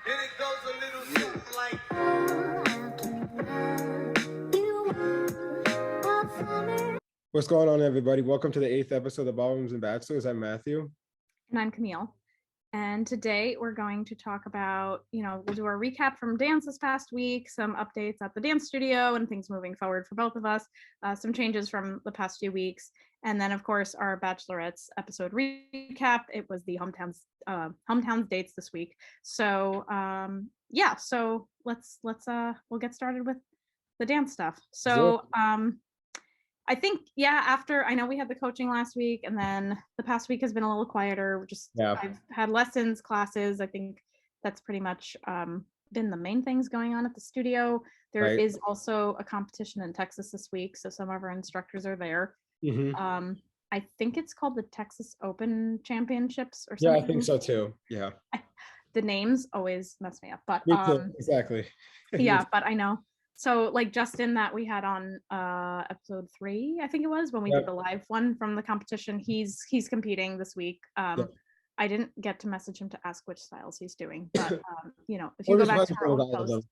And it goes a little something like. What's going on, everybody? Welcome to the 8th episode of Ballrooms and Bachelors. I'm Matthew. And I'm Camille. And today we're going to talk about, we'll do our recap from dance this past week, some updates at the dance studio and things moving forward for both of us, some changes from the past few weeks. And then, of course, our Bachelorette's episode recap. It was the hometowns dates this week. So, so we'll get started with the dance stuff. So, I think, after, I know we had the coaching last week, and then the past week has been a little quieter. I've had lessons, classes. I think that's pretty much been the main things going on at the studio. There is also a competition in Texas this week, so some of our instructors are there. Mm-hmm. I think it's called the Texas Open Championships or something. Yeah, I think so too. Yeah. The names always mess me up, but exactly. Yeah, but I know. So like Justin that we had on episode 3, I think it was, when we did the live one from the competition, he's competing this week. I didn't get to message him to ask which styles he's doing, but if you go back to our old post,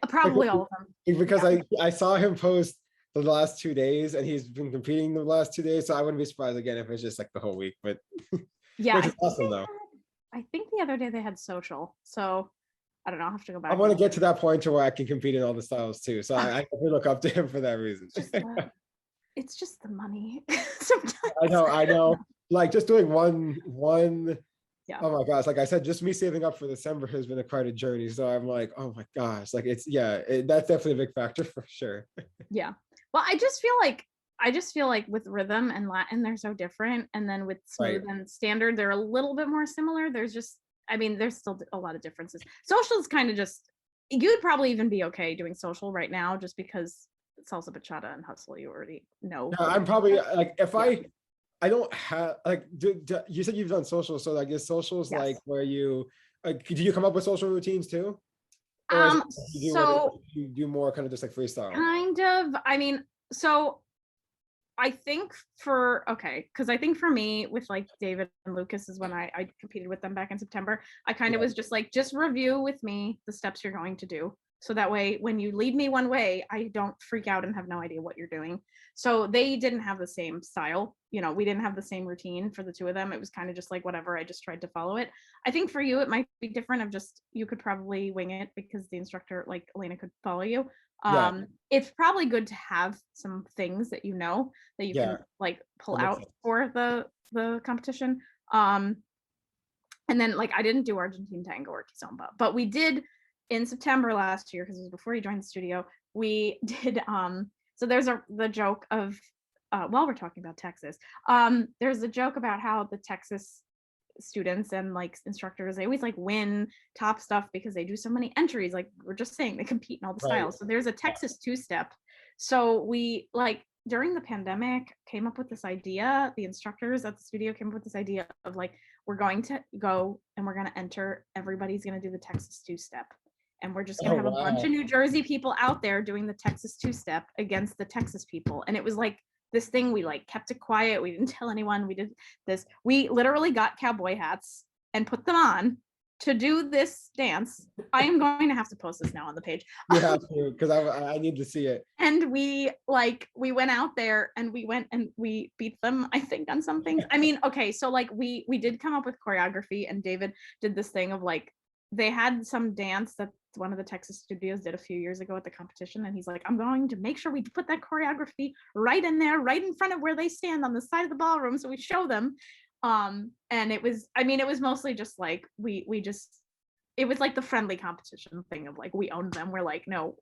probably all of them. Because I saw him post the last 2 days, and he's been competing the last 2 days, so I wouldn't be surprised again if it's just like the whole week. But yeah, which is awesome though. I think the other day they had social, so I don't know. I'll have to go back. I want to get to that point to where I can compete in all the styles too. So I definitely look up to him for that reason. It's just the money. Sometimes. I know. Like just doing one. Yeah. Oh my gosh. Like I said, just me saving up for December has been quite a journey. So I'm like, oh my gosh. Like that's definitely a big factor for sure. Yeah. Well, I just feel like with rhythm and Latin, they're so different. And then with smooth and standard, they're a little bit more similar. There's still a lot of differences. Social is kind of just, you'd probably even be okay doing social right now just because salsa, bachata, and hustle you already know. No, I'm probably like, if I don't have, like, you said you've done social, so I guess social is like where you, do you come up with social routines too? Or you do more kind of just like freestyle? Kind of, so I think because I think for me with like David and Lucas is when I competed with them back in September. I kind of was just like, just review with me the steps you're going to do. So that way, when you lead me one way, I don't freak out and have no idea what you're doing. So they didn't have the same style. We didn't have the same routine for the two of them. It was kind of just like whatever. I just tried to follow it. I think for you, it might be different of just, you could probably wing it because the instructor, like Elena, could follow you. It's probably good to have some things that that you can like pull out for the competition. And then like I didn't do Argentine tango or kizomba, but we did in September last year, because it was before you joined the studio. We did so there's the joke of while we're talking about Texas, there's a joke about how the Texas students and like instructors, they always like win top stuff because they do so many entries. Like we're just saying, they compete in all the styles. So there's a Texas 2-step. So we like during the pandemic came up with this idea. The instructors at the studio came up with this idea of like, we're going to go and we're going to enter. Everybody's going to do the Texas 2-step. And we're just going to have a bunch of New Jersey people out there doing the Texas 2-step against the Texas people. And it was like this thing, we like kept it quiet. We didn't tell anyone we did this. We literally got cowboy hats and put them on to do this dance. I am going to have to post this now on the page. You have to, because I need to see it. And we went out there and we beat them, I think, on some things. So like we did come up with choreography, and David did this thing of like, they had some dance that one of the Texas studios did a few years ago at the competition, and he's like, I'm going to make sure we put that choreography right in there, right in front of where they stand on the side of the ballroom, so we show them. And it was mostly just like it was like the friendly competition thing of like, we owned them. We're like, no,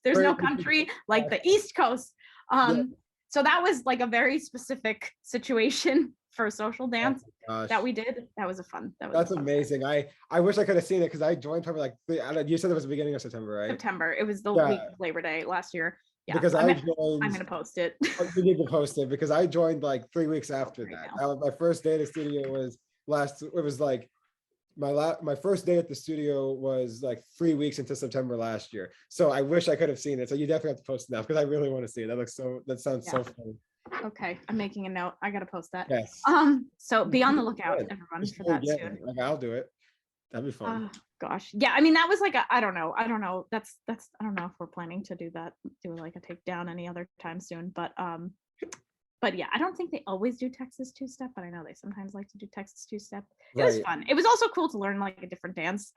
there's no country like the East Coast. So that was like a very specific situation for a social dance that we did. That was fun. That's amazing. I wish I could have seen it because I joined probably like, you said it was the beginning of September, right? September. It was the week of Labor Day last year. Yeah, because I'm going to post it. You need to post it because I joined like 3 weeks after that. My first day at the studio was my first day at the studio was like 3 weeks into September last year. So I wish I could have seen it. So you definitely have to post it now because I really want to see it. That sounds so fun. Okay, I'm making a note. I gotta post that. Yes. So be on the lookout, everyone, for that soon. Like, I'll do it. That'd be fun. gosh. Yeah, I mean, that was like I don't know. That's I don't know if we're planning to do like a takedown any other time soon, but yeah, I don't think they always do Texas two-step, but I know they sometimes like to do Texas two-step. It was fun. It was also cool to learn like a different dance.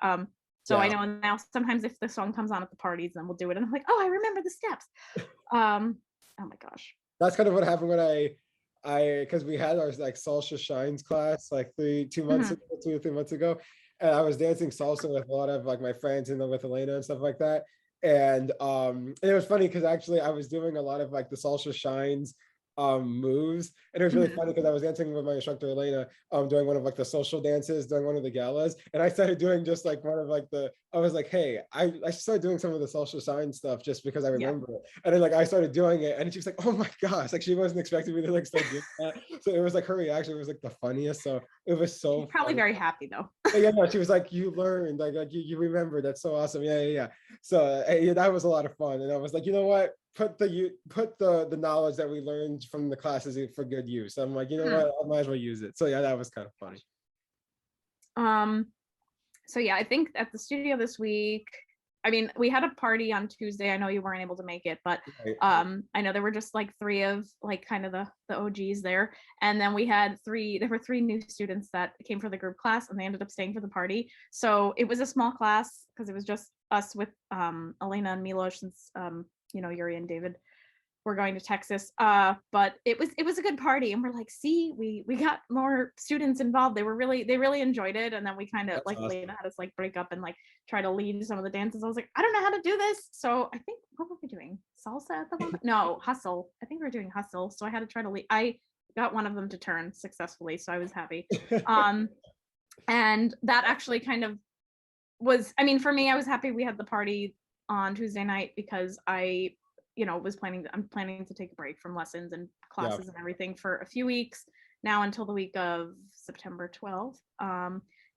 So I know now sometimes if the song comes on at the parties, then we'll do it, and I'm like, oh, I remember the steps. Oh my gosh. That's kind of what happened when I because we had our like salsa shines class like 2 months ago, 2 or 3 months ago, and I was dancing salsa with a lot of like my friends and then with Elena and stuff like that. And it was funny because actually I was doing a lot of like the salsa shines moves, and it was really funny because I was dancing with my instructor Elena doing one of like the social dances during one of the galas, and I started doing just like one of like I was like, hey, I started doing some of the social sign stuff just because I remember it, and then like I started doing it, and she was like, oh my gosh, like she wasn't expecting me to like start doing that. So it was like her reaction was like the funniest. So it was so She's probably funny. very happy though. Yeah, no, she was like, you learned, like you remember, that's so awesome. Yeah. So yeah, that was a lot of fun, and I was like, you know what, put the knowledge that we learned from the classes for good use. I'm like, you know what, I might as well use it. So yeah, that was kind of funny. So yeah, I think at the studio this week, I mean, we had a party on Tuesday. I know you weren't able to make it, but I know there were just like 3 of like kind of the OGs there. And then there were 3 new students that came for the group class, and they ended up staying for the party. So it was a small class because it was just us with Elena and Milos, since Yuri and David were going to Texas. But it was a good party, and we're like, see, we got more students involved. They really enjoyed it. And then we kind of That's like awesome. Elena had us like break up and like try to lead some of the dances. I was like, I don't know how to do this. So I think, what were we doing? Salsa at the moment? No, hustle. I think we were doing hustle. So I had to try to lead. I got one of them to turn successfully, so I was happy. And that actually kind of was, I mean, for me, I was happy we had the party on Tuesday night because I'm planning to take a break from lessons and classes and everything for a few weeks now until the week of September 12th.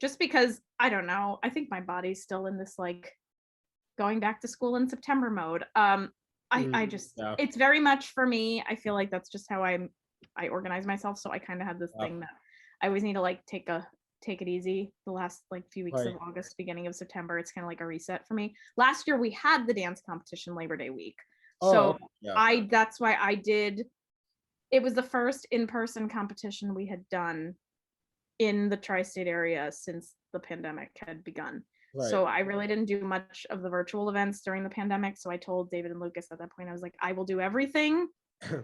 Just because, I don't know, I think my body's still in this like going back to school in September mode. It's very much for me. I feel like that's just how I organize myself. So I kind of had this thing that I always need to like take it easy the last like few weeks of August, beginning of September. It's kind of like a reset for me. Last year we had the dance competition Labor Day week. That's why I did. It was the first in-person competition we had done in the tri-state area since the pandemic had begun. So I really didn't do much of the virtual events during the pandemic. So I told David and Lucas at that point, I was like, I will do everything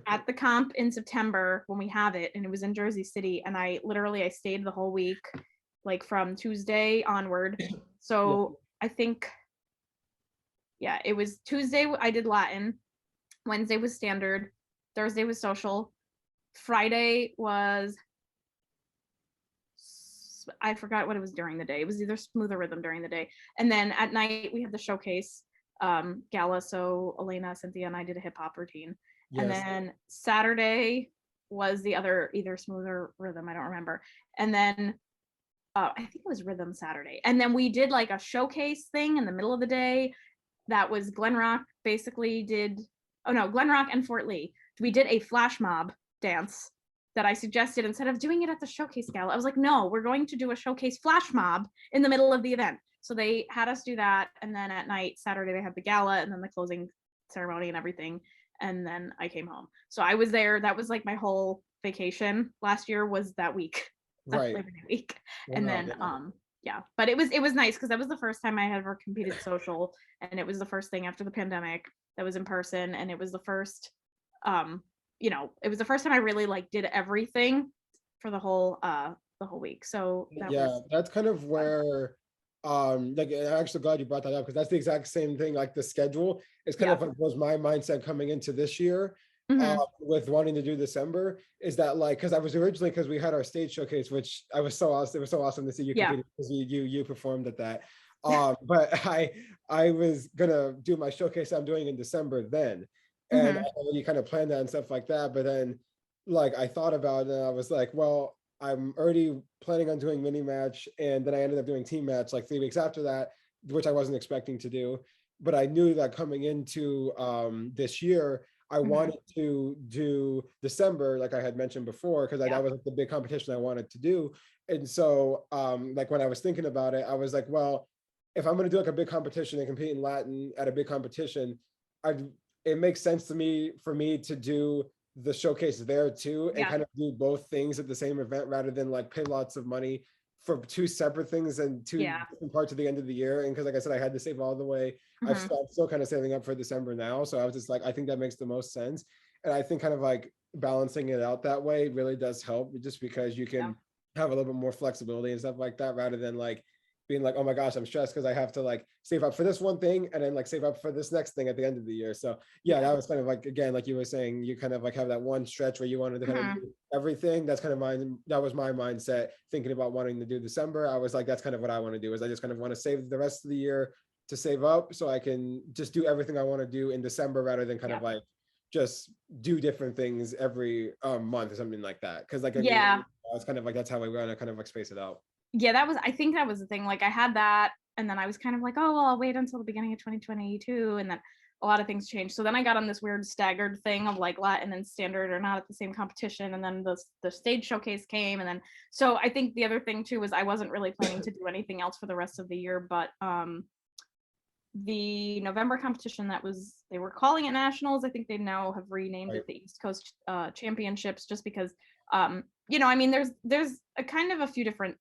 at the comp in September when we have it. And it was in Jersey City. And I stayed the whole week, like from Tuesday onward. So I think, it was Tuesday I did Latin. Wednesday was standard. Thursday was social. Friday was, I forgot what it was during the day. It was either smooth or rhythm during the day. And then at night we had the showcase gala. So Elena, Cynthia, and I did a hip hop routine. And then Saturday was the other, either smooth or rhythm, I don't remember. And then I think it was rhythm Saturday. And then we did like a showcase thing in the middle of the day. That was Glen Rock Glen Rock and Fort Lee. We did a flash mob dance that I suggested instead of doing it at the showcase gala. I was like, no, we're going to do a showcase flash mob in the middle of the event. So they had us do that. And then at night, Saturday, they had the gala and then the closing ceremony and everything. And then I came home. So I was there. That was like my whole vacation last year was that week. Labor Day week. And then but it was nice because that was the first time I had ever competed social, and it was the first thing after the pandemic that was in person, and it was the first it was the first time I really like did everything for the whole week. So that's kind of where like I'm actually glad you brought that up, because that's the exact same thing. Like the schedule is kind of like was my mindset coming into this year. With wanting to do December, is that like, because I was originally, because we had our stage showcase, which I was so awesome. It was so awesome to see you compete, because you performed at that. But I was gonna do my showcase I'm doing in December then, and I already kind of planned that and stuff like that. But then, like I thought about it, and I was like, well, I'm already planning on doing mini match, and then I ended up doing team match like 3 weeks after that, which I wasn't expecting to do. But I knew that coming into this year, I wanted to do December, like I had mentioned before, because that was like the big competition I wanted to do. And so like when I was thinking about it, I was like, well, if I'm going to do like a big competition and compete in Latin at a big competition, it makes sense to me for me to do the showcase there too, and kind of do both things at the same event rather than like pay lots of money for two separate things and two different parts of the end of the year. And because like I said, I had to save all the way. I'm still kind of saving up for December now. So I was just like, I think that makes the most sense. And I think kind of like balancing it out that way really does help, just because you can have a little bit more flexibility and stuff like that, rather than like being like, oh my gosh, I'm stressed because I have to like save up for this one thing and then like save up for this next thing at the end of the year. So yeah, that was kind of like, again, like you were saying, you kind of like have that one stretch where you wanted to kind of do everything. That's kind of that was my mindset thinking about wanting to do December. I was like, that's kind of what I want to do, is I just kind of want to save the rest of the year to save up so I can just do everything I want to do in December, rather than kind of like just do different things every month or something like that. Cause like, it's kind of like, that's how we want to kind of like space it out. Yeah, I think that was the thing. Like I had that, and then I was kind of like, oh, well, I'll wait until the beginning of 2022. And then a lot of things changed. So then I got on this weird staggered thing of like Latin and standard are not at the same competition. And then the stage showcase came. And then, so I think the other thing too was I wasn't really planning to do anything else for the rest of the year, but the November competition they were calling it nationals. I think they now have renamed it the East Coast Championships, just because, I mean, there's a kind of a few different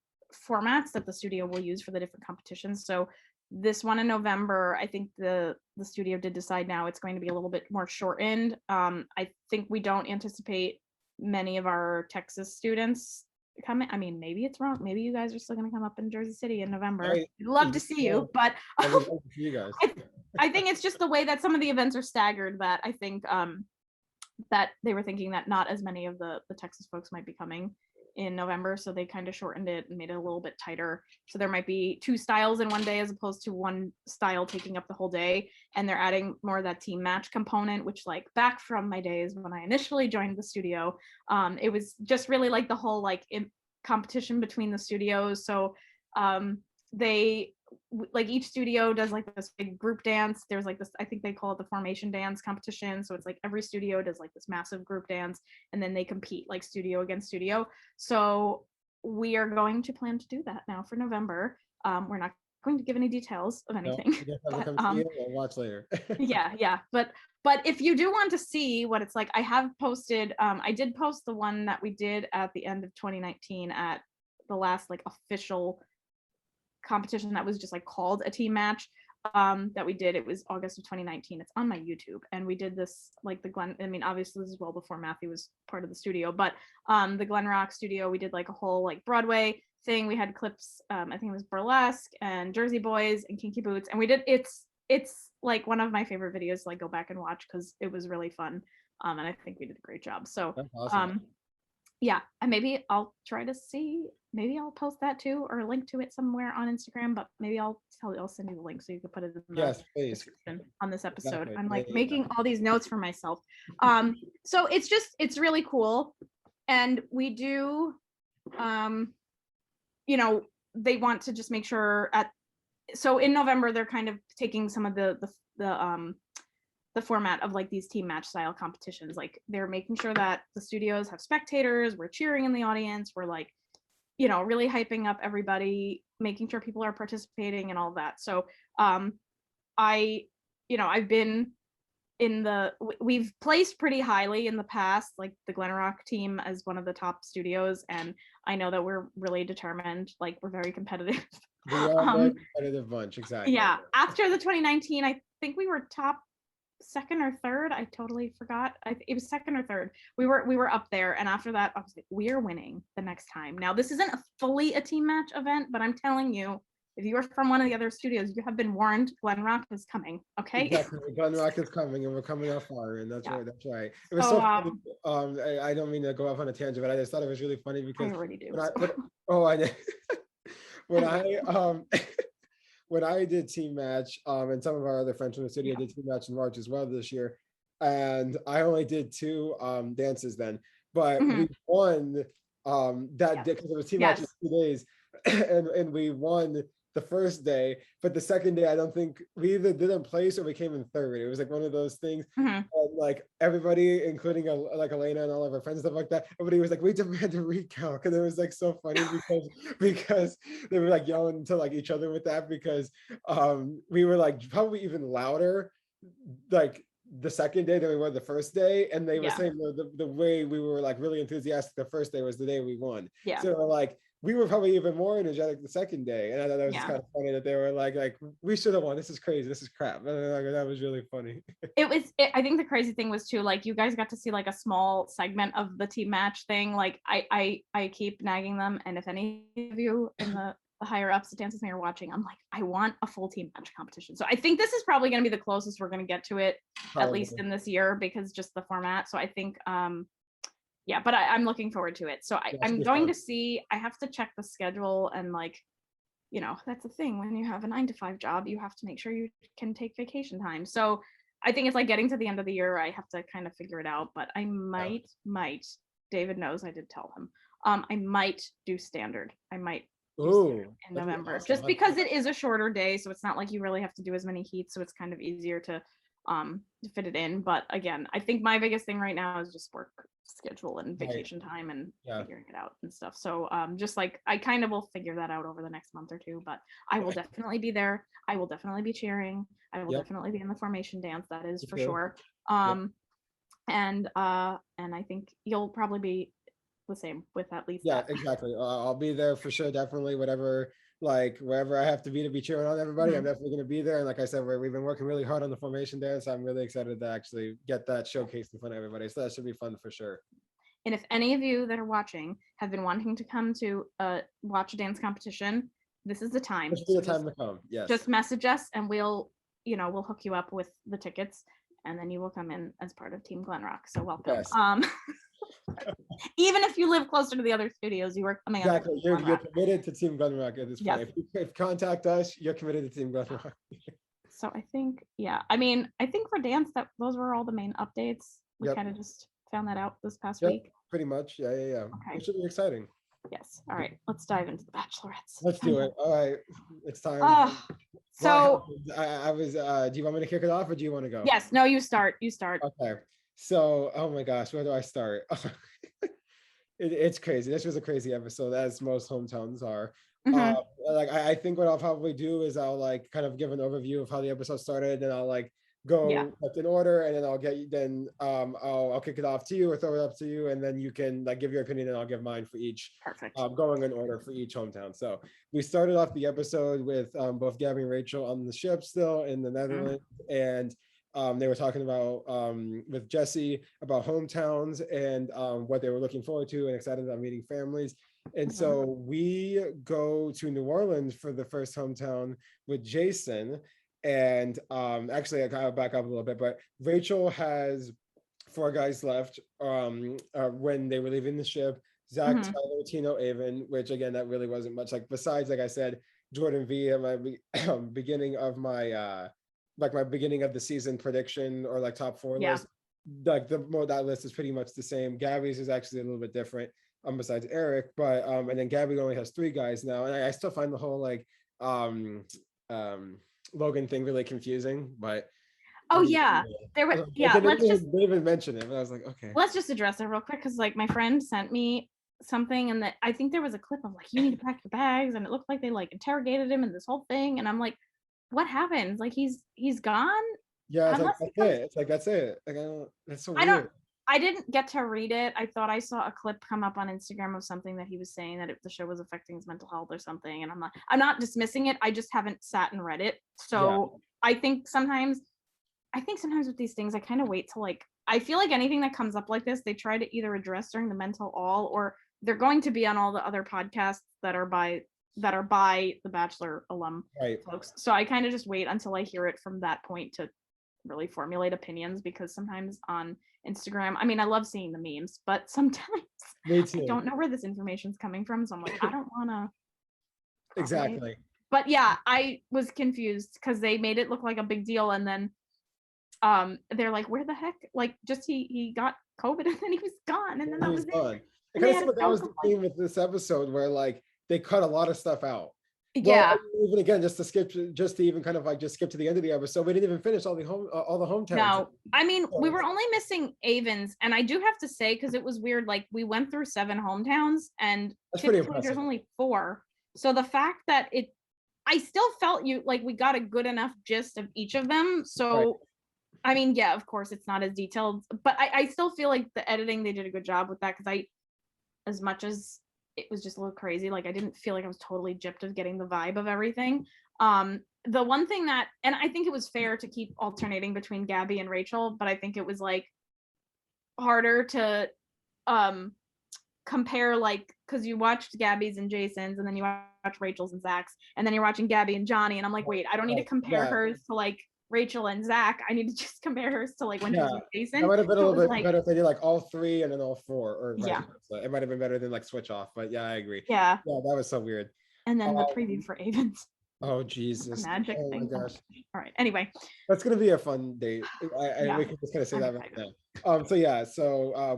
formats that the studio will use for the different competitions. So this one in November, I think the studio did decide now it's going to be a little bit more shortened. I think we don't anticipate many of our Texas students coming. I mean, maybe it's wrong. Maybe you guys are still going to come up in Jersey City in November. I'd love to see you, but I think it's just the way that some of the events are staggered that I think that they were thinking that not as many of the Texas folks might be coming in November, so they kind of shortened it and made it a little bit tighter. So there might be 2 styles in one day as opposed to one style taking up the whole day. And they're adding more of that team match component, which like back from my days when I initially joined the studio, it was just really like the whole like competition between the studios. So they like each studio does like this big group dance. There's like this, I think they call it the formation dance competition. So it's like every studio does like this massive group dance, and then they compete like studio against studio. So we are going to plan to do that now for November. We're not going to give any details of anything. But, watch later. yeah. But if you do want to see what it's like, I have posted, I did post the one that we did at the end of 2019 at the last like official competition that was just like called a team match that we did. It was August of 2019. It's on my YouTube, and we did this like obviously this is well before Matthew was part of the studio, but the Glen Rock studio, we did like a whole like Broadway thing. We had clips, I think it was Burlesque and Jersey Boys and Kinky Boots, and we did it's like one of my favorite videos to like go back and watch because it was really fun, and I think we did a great job. So that's awesome. Yeah, and maybe I'll try to see, maybe I'll post that too or link to it somewhere on Instagram, but maybe I'll send you the link so you can put it in the description on this episode. I'm like making all these notes for myself. So it's really cool. And we do, they want to just make sure so in November, they're kind of taking some of the format of like these team match style competitions. Like they're making sure that the studios have spectators, we're cheering in the audience, we're like, really hyping up everybody, making sure people are participating and all that. So I've been we've placed pretty highly in the past, like the Glen Rock team as one of the top studios, and I know that we're really determined, like we're very competitive. We are a very competitive bunch, exactly. Yeah, after the 2019, I think we were top second or third. I totally forgot. It was second or third. We were up there, and after that, I was like, we're winning the next time. Now, this isn't fully a team match event, but I'm telling you, if you are from one of the other studios, you have been warned. Glen Rock is coming. Okay. Exactly. Glen Rock is coming, and we're coming off fire, and that's right. That's right. It was so funny. I don't mean to go off on a tangent, but I just thought it was really funny because I already do. When I did team match, and some of our other friends from the studio did team match in March as well this year, and I only did 2 dances then, but we won that day because it was team match in 2 days, and we won the first day, but the second day I don't think we either didn't place or we came in third. It was like one of those things. And like everybody, including like Elena and all of her friends and stuff like that, everybody was like, we demand a recount, because it was like so funny because they were like yelling to like each other with that, because we were like probably even louder like the second day than we were the first day, and they were saying the way we were like really enthusiastic the first day was the day we won. So like we were probably even more energetic the second day, and I thought that was just kind of funny that they were like we should have won, this is crazy, this is crap. That was really funny. I think the crazy thing was too, like, you guys got to see like a small segment of the team match thing. Like I keep nagging them, and if any of you in the higher ups at Dance With Me are watching, I'm like, I want a full team match competition. So I think this is probably going to be the closest we're going to get to it, at least in this year, because just the format. So I think but I'm looking forward to it. So I'm going to see, I have to check the schedule, and like, you know, that's the thing, when you have a 9-to-5 job, you have to make sure you can take vacation time. So I think it's like getting to the end of the year, I have to kind of figure it out, but I might, David knows, I did tell him, I might do standard. I might in November, awesome. Just because it is a shorter day, so it's not like you really have to do as many heats, so it's kind of easier to fit it in. But again, I think my biggest thing right now is just work schedule and vacation time and figuring it out and stuff. So just like I kind of will figure that out over the next month or two, but I will definitely be there. I will definitely be cheering. I will definitely be in the formation dance, that is for sure. And I think you'll probably be the same with at least exactly. I'll be there for sure, definitely. Whatever, like wherever I have to be cheering on everybody, I'm definitely going to be there. And like I said, we've been working really hard on the formation dance. I'm really excited to actually get that showcased in front of everybody, so that should be fun for sure. And if any of you that are watching have been wanting to come to watch a dance competition, this is the time. This is the time to come. Yes, just message us and we'll hook you up with the tickets, and then you will come in as part of Team Glenrock. So welcome. Yes. Even if you live closer to the other studios, you are coming. Exactly. You're committed to Team Glenrock at this point. If you contact us, you're committed to Team Glenrock. So I think, I think for dance, those were all the main updates. We kind of just found that out this past week. Pretty much. Yeah. Okay. It should be exciting. Yes. All right. Let's dive into the Bachelorettes. Let's do it. All right. It's time. So I was. Do you want me to kick it off, or do you want to go? Yes. No. You start. Okay. So, oh my gosh, where do I start? It's crazy. This was a crazy episode, as most hometowns are. Like I think what I'll probably do is I'll like kind of give an overview of how the episode started, and I'll like go in order, and then I'll get you. Then I'll kick it off to you or throw it up to you, and then you can like give your opinion, and I'll give mine for each. Perfect. Going in order for each hometown. So we started off the episode with both Gabby and Rachel on the ship still in the Netherlands, and they were talking about with Jesse about hometowns and what they were looking forward to and excited about meeting families. And so we go to New Orleans for the first hometown with Jason. And actually, I gotta back up a little bit, but Rachel has 4 guys left when they were leaving the ship: Zach, Tyler, Tino, eiiwun, which again, that really wasn't much. Like besides, like I said, Jordan V at my beginning of my my beginning of the season prediction or like top 4 list, like that list is pretty much the same. Gabby's is actually a little bit different besides Eric, but and then Gabby only has 3 guys now, and I still find the whole like Logan thing really confusing, but there was let's just David mentioned it, but I was like, okay, let's just address it real quick, because like my friend sent me something, and that I think there was a clip of like, you need to pack your bags, and it looked like they like interrogated him in this whole thing, and I'm like, what happened? Like he's gone? Yeah, it's like, that's it. It's like that's it. Like that's so weird. I didn't get to read it. I thought I saw a clip come up on Instagram of something that he was saying that the show was affecting his mental health or something, and I'm not dismissing it. I just haven't sat and read it. So I think sometimes with these things, I kind of wait till like, I feel like anything that comes up like this, they try to either address during the mental all, or they're going to be on all the other podcasts that are by the Bachelor alum folks. So I kind of just wait until I hear it from that point to really formulate opinions, because sometimes on Instagram, I mean, I love seeing the memes, but sometimes I don't know where this information's coming from. So I'm like, I don't want to. Exactly. But yeah, I was confused because they made it look like a big deal. And then they're like, where the heck? Like, just he got COVID and then he was gone. And then that was it. Because that was the theme with this episode, where like they cut a lot of stuff out. Yeah. Well, even again, just to even kind of like just skip to the end of the episode, we didn't even finish all the hometowns. No, I mean, we were only missing eiiwun's, and I do have to say, because it was weird, like we went through 7 hometowns, and That's pretty typically there's impressive. only 4. So the fact that I still felt like we got a good enough gist of each of them. So, Right. I mean, yeah, of course it's not as detailed, but I still feel like the editing, they did a good job with that, because as much as it was just a little crazy, like I didn't feel like I was totally gypped of getting the vibe of everything. The one thing that, and I think it was fair to keep alternating between Gabby and Rachel, but I think it was like harder to compare, like, because you watched Gabby's and Jason's, and then you watch Rachel's and Zach's, and then you're watching Gabby and Johnny, and I'm like, wait, I don't need to compare hers to like Rachel and Zach. I need to just compare hers to like when she was with Jason. That might have been a So it little was bit like, better if they did like all 3 and then all 4, or Yeah. So it might have been better than like switch off. But yeah, I agree. yeah. Yeah, that was so weird. And then the preview for eiiwun's Oh Jesus! magic Oh my thing. gosh, All right. Anyway, that's gonna be a fun date. Yeah. We can just kind of say that I'm right now. So yeah,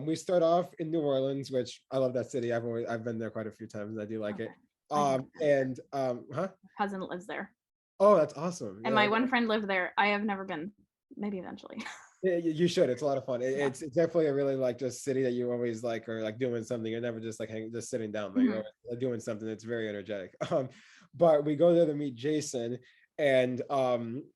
we start off in New Orleans, which I love that city. I've been there quite a few times, and I do like it. Huh? My cousin lives there, Oh, that's awesome. and my one friend lived there. I have never been. Maybe eventually. Yeah, you should. It's a lot of fun. It's definitely a really like just city that you always like, or like doing something. You're never just like just sitting down there. You're always doing something. It's very energetic. But we go there to meet Jason, and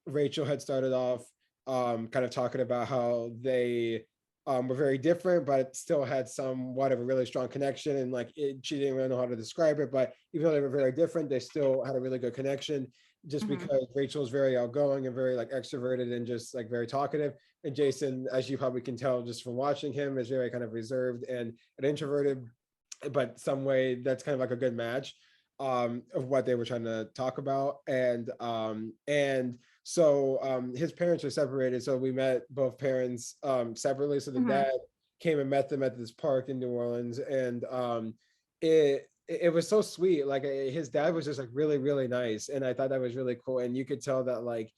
Rachel had started off kind of talking about how they were very different, but still had somewhat of a really strong connection. And like she didn't really know how to describe it, but even though they were very different, they still had a really good connection. Just because Rachel's very outgoing and very like extroverted and just like very talkative, and Jason, as you probably can tell just from watching him, is very kind of reserved and introverted, but some way that's kind of like a good match of what they were trying to talk about. And so his parents are separated, so we met both parents separately. So the dad came and met them at this park in New Orleans, and it was so sweet. Like his dad was just like really, really nice, and I thought that was really cool. And you could tell that like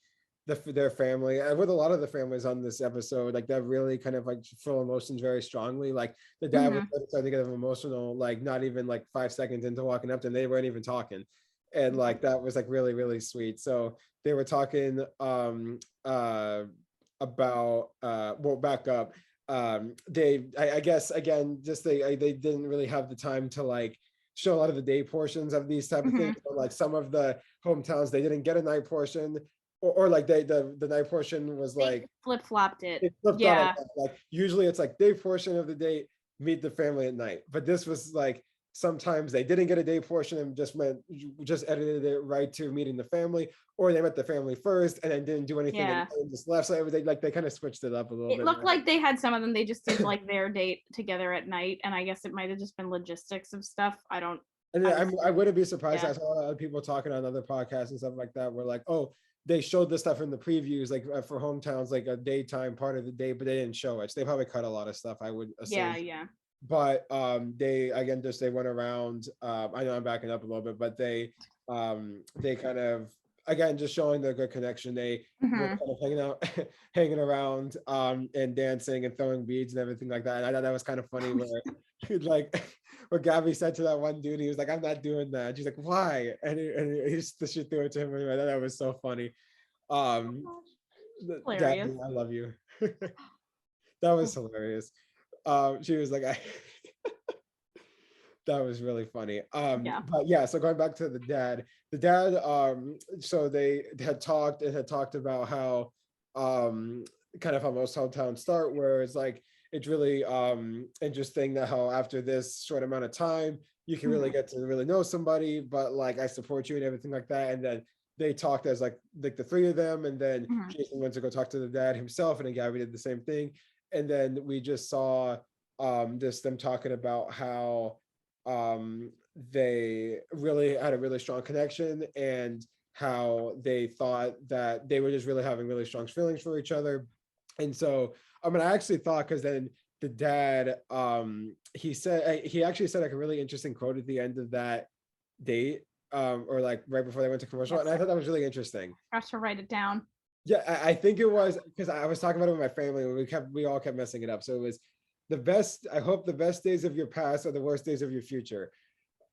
their family, and with a lot of the families on this episode, like that really kind of like feel emotions very strongly. Like the dad was starting to get emotional, like not even like 5 seconds into walking up to them, they weren't even talking, and like that was like really, really sweet. So they were talking about well, back up. I guess again, just they didn't really have the time to like show a lot of the day portions of these type of things. So like some of the hometowns, they didn't get a night portion, or like the night portion was like flip-flopped it. Yeah, like usually it's like day portion of the date, meet the family at night, but this was like sometimes they didn't get a day portion and just edited it right to meeting the family, or they met the family first and then didn't do anything and just left. So everything, like they kind of switched it up a little bit. It looked like they had some of them, they just did like their date together at night, and I guess it might have just been logistics of stuff. I don't. And I wouldn't be surprised. I saw a lot of people talking on other podcasts and stuff like that. Were like, oh, they showed this stuff in the previews, like for hometowns, like a daytime part of the day, but they didn't show it. So they probably cut a lot of stuff, I would assume. Yeah. But they again just they went around. I know I'm backing up a little bit, but they kind of again just showing the good connection. They were kind of hanging around and dancing and throwing beads and everything like that. And I thought that was kind of funny where like what Gabby said to that one dude, he was like, I'm not doing that. She's like, why? And she threw it to him. I thought that was so funny. Gabby, I love you. That was hilarious. She was like, that was really funny. But yeah, so going back to the dad, so they had talked about how kind of how most hometowns start, where it's like it's really interesting that how after this short amount of time you can really get to really know somebody, but like I support you and everything like that. And then they talked as like the 3 of them, and then Jason went to go talk to the dad himself, and then Gabby did the same thing. And then we just saw just them talking about how they really had a really strong connection, and how they thought that they were just really having really strong feelings for each other. And so I actually thought, because then the dad he actually said like a really interesting quote at the end of that date, or like right before they went to commercial. And I thought that was really interesting. I have to write it down. Yeah, I think it was because I was talking about it with my family, and we all kept messing it up. So it was I hope the best days of your past are the worst days of your future.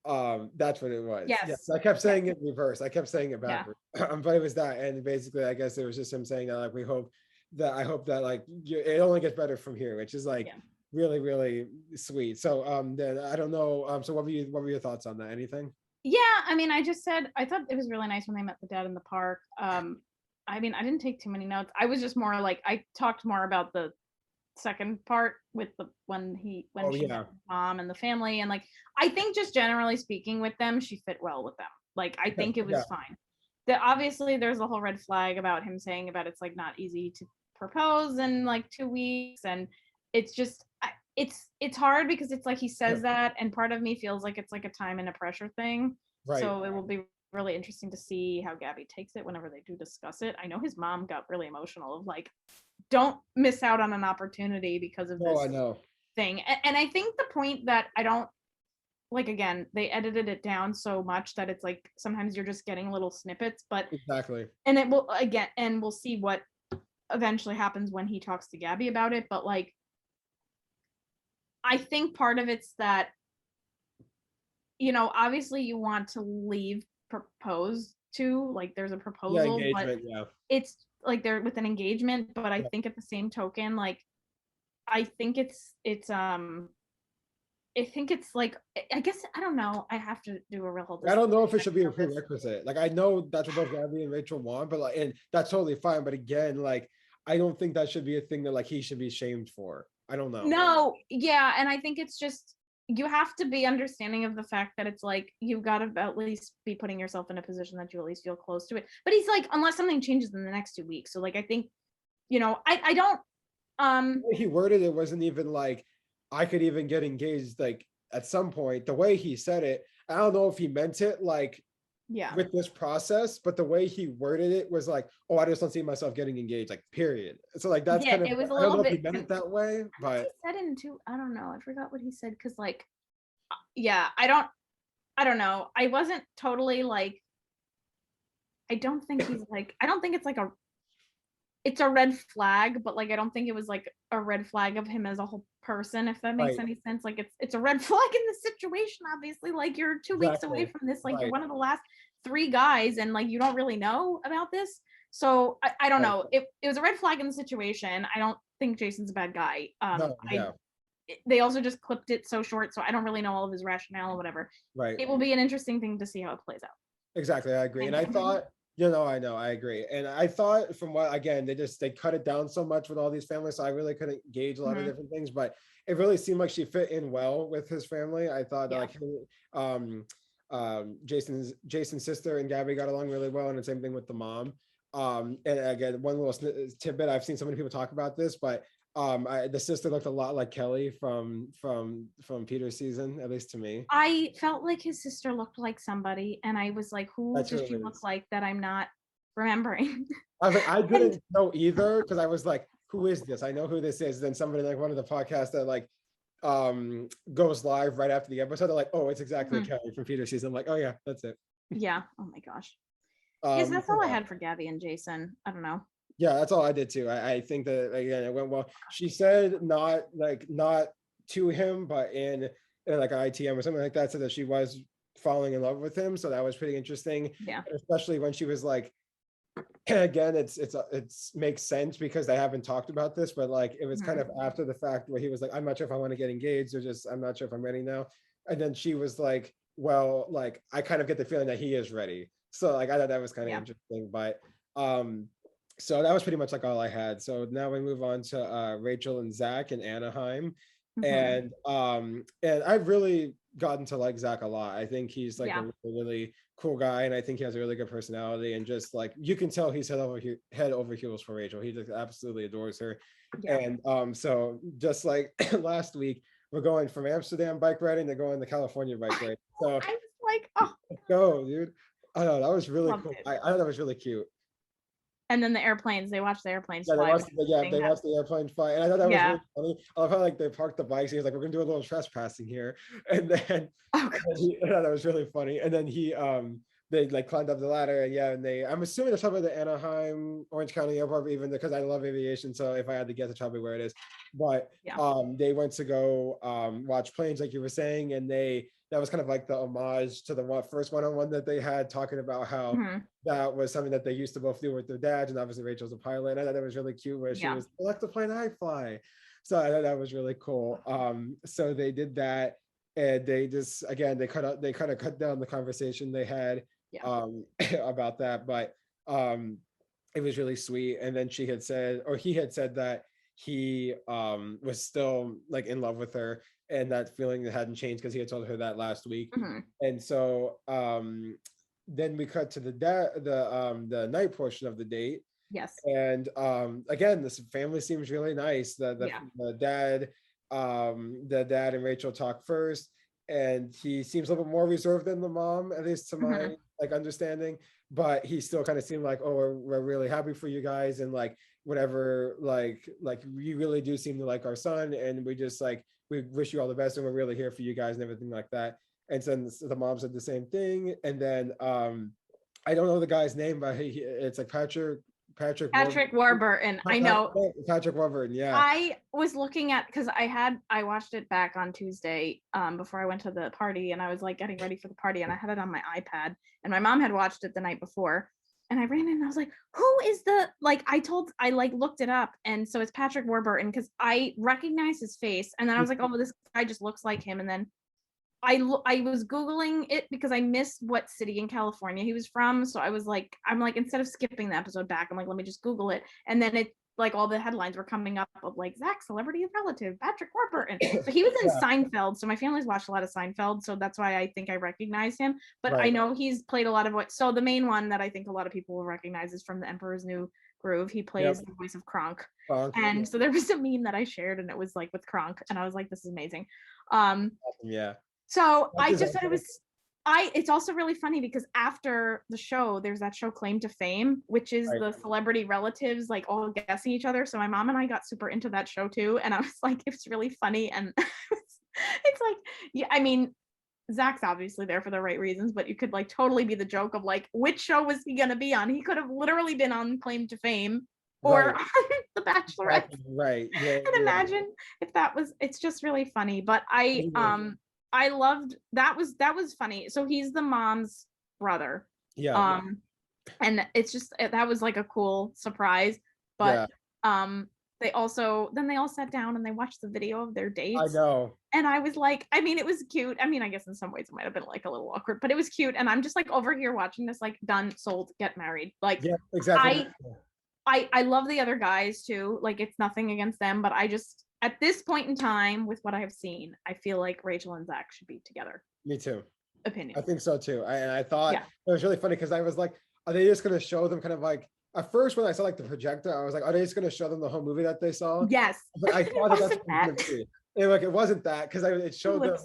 That's what it was. Yes. I kept saying it in reverse. I kept saying it Yeah. backwards. But it was that. And basically, I guess it was just him saying that, like, I hope that like it only gets better from here, which is like really, really sweet. So then I don't know. So what were your thoughts on that? Anything? Yeah, I mean, I just said I thought it was really nice when they met the dad in the park. I mean, I didn't take too many notes. I was just more like I talked more about the second part with when she met his mom and the family, and like I think just generally speaking with them, she fit well with them. Like I think it was fine. That obviously there's a whole red flag about him saying about it's like not easy to propose in like 2 weeks, and it's just it's hard because it's like he says that, and part of me feels like it's like a time and a pressure thing. Right. So it will be really interesting to see how Gabby takes it whenever they do discuss it. I know his mom got really emotional of like, don't miss out on an opportunity because of this thing. And I think the point that I don't like, again, they edited it down so much that it's like sometimes you're just getting little snippets, but exactly. And it will again, and we'll see what eventually happens when he talks to Gabby about it. But like, I think part of it's that, you know, obviously you want to leave propose to, like there's a proposal, but it's like they're with an engagement, but I think at the same token, like I think it's like, I guess, I don't know, I have to do a real I don't know if it should be a prerequisite. Like I know that's what both Gabby and Rachel want, but like, and that's totally fine, but again, like I don't think that should be a thing that like he should be shamed for. I don't know. No, yeah, and I think it's just you have to be understanding of the fact that it's like you've got to at least be putting yourself in a position that you at least feel close to it. But he's like, unless something changes in the next 2 weeks. So like I think, you know, I don't the way he worded it wasn't even like I could even get engaged like at some point. The way he said it, I don't know if he meant it like with this process, but the way he worded it was like, oh, I just don't see myself getting engaged, like period. So like that's kind of, it was a I don't little know bit if he meant it that way, but he said it into, I don't know, I forgot what he said, because like I don't know, I wasn't totally like, I don't think he's like, I don't think it's like it's a red flag, but like I don't think it was like a red flag of him as a whole person, if that makes any sense. Like it's a red flag in the situation, obviously. Like you're 2 weeks away from this, like you're one of the last 3 guys, and like you don't really know about this. So I don't know. It was a red flag in the situation. I don't think Jason's a bad guy. They also just clipped it so short, so I don't really know all of his rationale or whatever. Right. It will be an interesting thing to see how it plays out. Exactly, I agree. And I thought, I agree. And I thought from what, again, they cut it down so much with all these families, so I really couldn't gauge a lot of different things, but it really seemed like she fit in well with his family. I thought that like Jason's sister and Gabby got along really well, and the same thing with the mom. And again, one little tidbit, I've seen so many people talk about this, but the sister looked a lot like Kelly from Peter's season, at least to me. I felt like his sister looked like somebody, and I was like, who does she look like that I'm not remembering? I was like, I didn't know either, because I was like, who is this? I know who this is. Then somebody like one of the podcasts that like goes live right after the episode, they're like, oh, it's exactly Kelly from Peter's season. I'm like, oh yeah, that's it. Yeah. Oh my gosh. Yes, that's all I had for Gabby and Jason. I don't know. Yeah, that's all I did too. I think that again it went well. She said not to him, but in like an ITM or something like that, so that she was falling in love with him. So that was pretty interesting. Yeah. Especially when she was like, again, it's makes sense because they haven't talked about this, but like it was kind of after the fact where he was like, I'm not sure if I want to get engaged, or just I'm not sure if I'm ready now. And then she was like, well, like I kind of get the feeling that he is ready. So like I thought that was kind of interesting, but so that was pretty much like all I had. So now we move on to Rachel and Zach in Anaheim. And I've really gotten to like Zach a lot. I think he's like a really cool guy, and I think he has a really good personality, and just like you can tell he's head over heels for Rachel. He just absolutely adores her. And so just like last week, we're going from Amsterdam bike riding to going to California bike riding. So I was like, oh, let's go, dude. I know that was really cool. I thought that was really cute. And then the airplanes, they watched the airplanes fly. They watched the airplane fly. And I thought that was really funny. I love how like they parked the bikes. He was like, we're gonna do a little trespassing here. And then I thought that was really funny. And then they like climbed up the ladder, and I'm assuming they're talking about the Anaheim, Orange County Airport, even because I love aviation. So if I had to guess, it's probably where it is. But they went to go watch planes, like you were saying, and they that was kind of like the homage to the first one-on-one that they had, talking about how that was something that they used to both do with their dads, and obviously Rachel's a pilot. And I thought that was really cute, where she was, I like the plane I fly. So I thought that was really cool. So they did that, and they just, again, they kind of cut down the conversation they had about that, but it was really sweet. And then she had said, or he had said, that he was still like in love with her, and that feeling hadn't changed, because he had told her that last week. And so then we cut to the night portion of the date. Yes. And again, this family seems really nice. The dad and Rachel talk first, and he seems a little bit more reserved than the mom, at least to my like understanding. But he still kind of seemed like, oh, we're really happy for you guys, and like whatever, like you really do seem to like our son, and we just like, we wish you all the best, and we're really here for you guys, and everything like that. And so the mom said the same thing. And then I don't know the guy's name, but it's like Patrick Warburton. I know. Patrick Warburton, yeah. I was looking at, because I watched it back on Tuesday before I went to the party, and I was like getting ready for the party, and I had it on my iPad, and my mom had watched it the night before, and I ran in and I was like, who is the, like, I looked it up, and so it's Patrick Warburton, because I recognized his face, and then I was like, oh, well, this guy just looks like him. And then I was Googling it, because I missed what city in California he was from. So I was like, instead of skipping the episode back, I'm like, let me just Google it. And then it, like, all the headlines were coming up of like, Zach, celebrity relative, Patrick Warburton. So he was in Seinfeld. So my family's watched a lot of Seinfeld. So that's why I think I recognized him. But I know he's played a lot of what, so the main one that I think a lot of people will recognize is from The Emperor's New Groove. He plays the voice of Kronk. And so there was a meme that I shared, and it was like with Kronk, and I was like, this is amazing. So I just thought it's also really funny, because after the show, there's that show Claim to Fame, which is the celebrity relatives like all guessing each other. So my mom and I got super into that show too. And I was like, it's really funny. And it's like, yeah, I mean, Zach's obviously there for the right reasons, but you could like totally be the joke of like, which show was he going to be on? He could have literally been on Claim to Fame or on The Bachelorette. Right. Yeah, and imagine if that was, it's just really funny. But I loved that was funny. So he's the mom's brother. Yeah. And it's just, that was like a cool surprise. But they all sat down and they watched the video of their dates. I know. And I was like, I mean, it was cute. I mean, I guess in some ways it might have been like a little awkward, but it was cute. And I'm just like over here watching this, like, done, sold, get married. Like, yeah, exactly. I love the other guys too. Like, it's nothing against them, but I just, at this point in time, with what I have seen, I feel like Rachel and Zach should be together. Me too. Opinion. I think so too. I thought it was really funny, because I was like, are they just going to show them kind of like, at first when I saw like the projector, I was like, are they just going to show them the whole movie that they saw? Yes. But I thought that's what it wasn't that, because it showed them,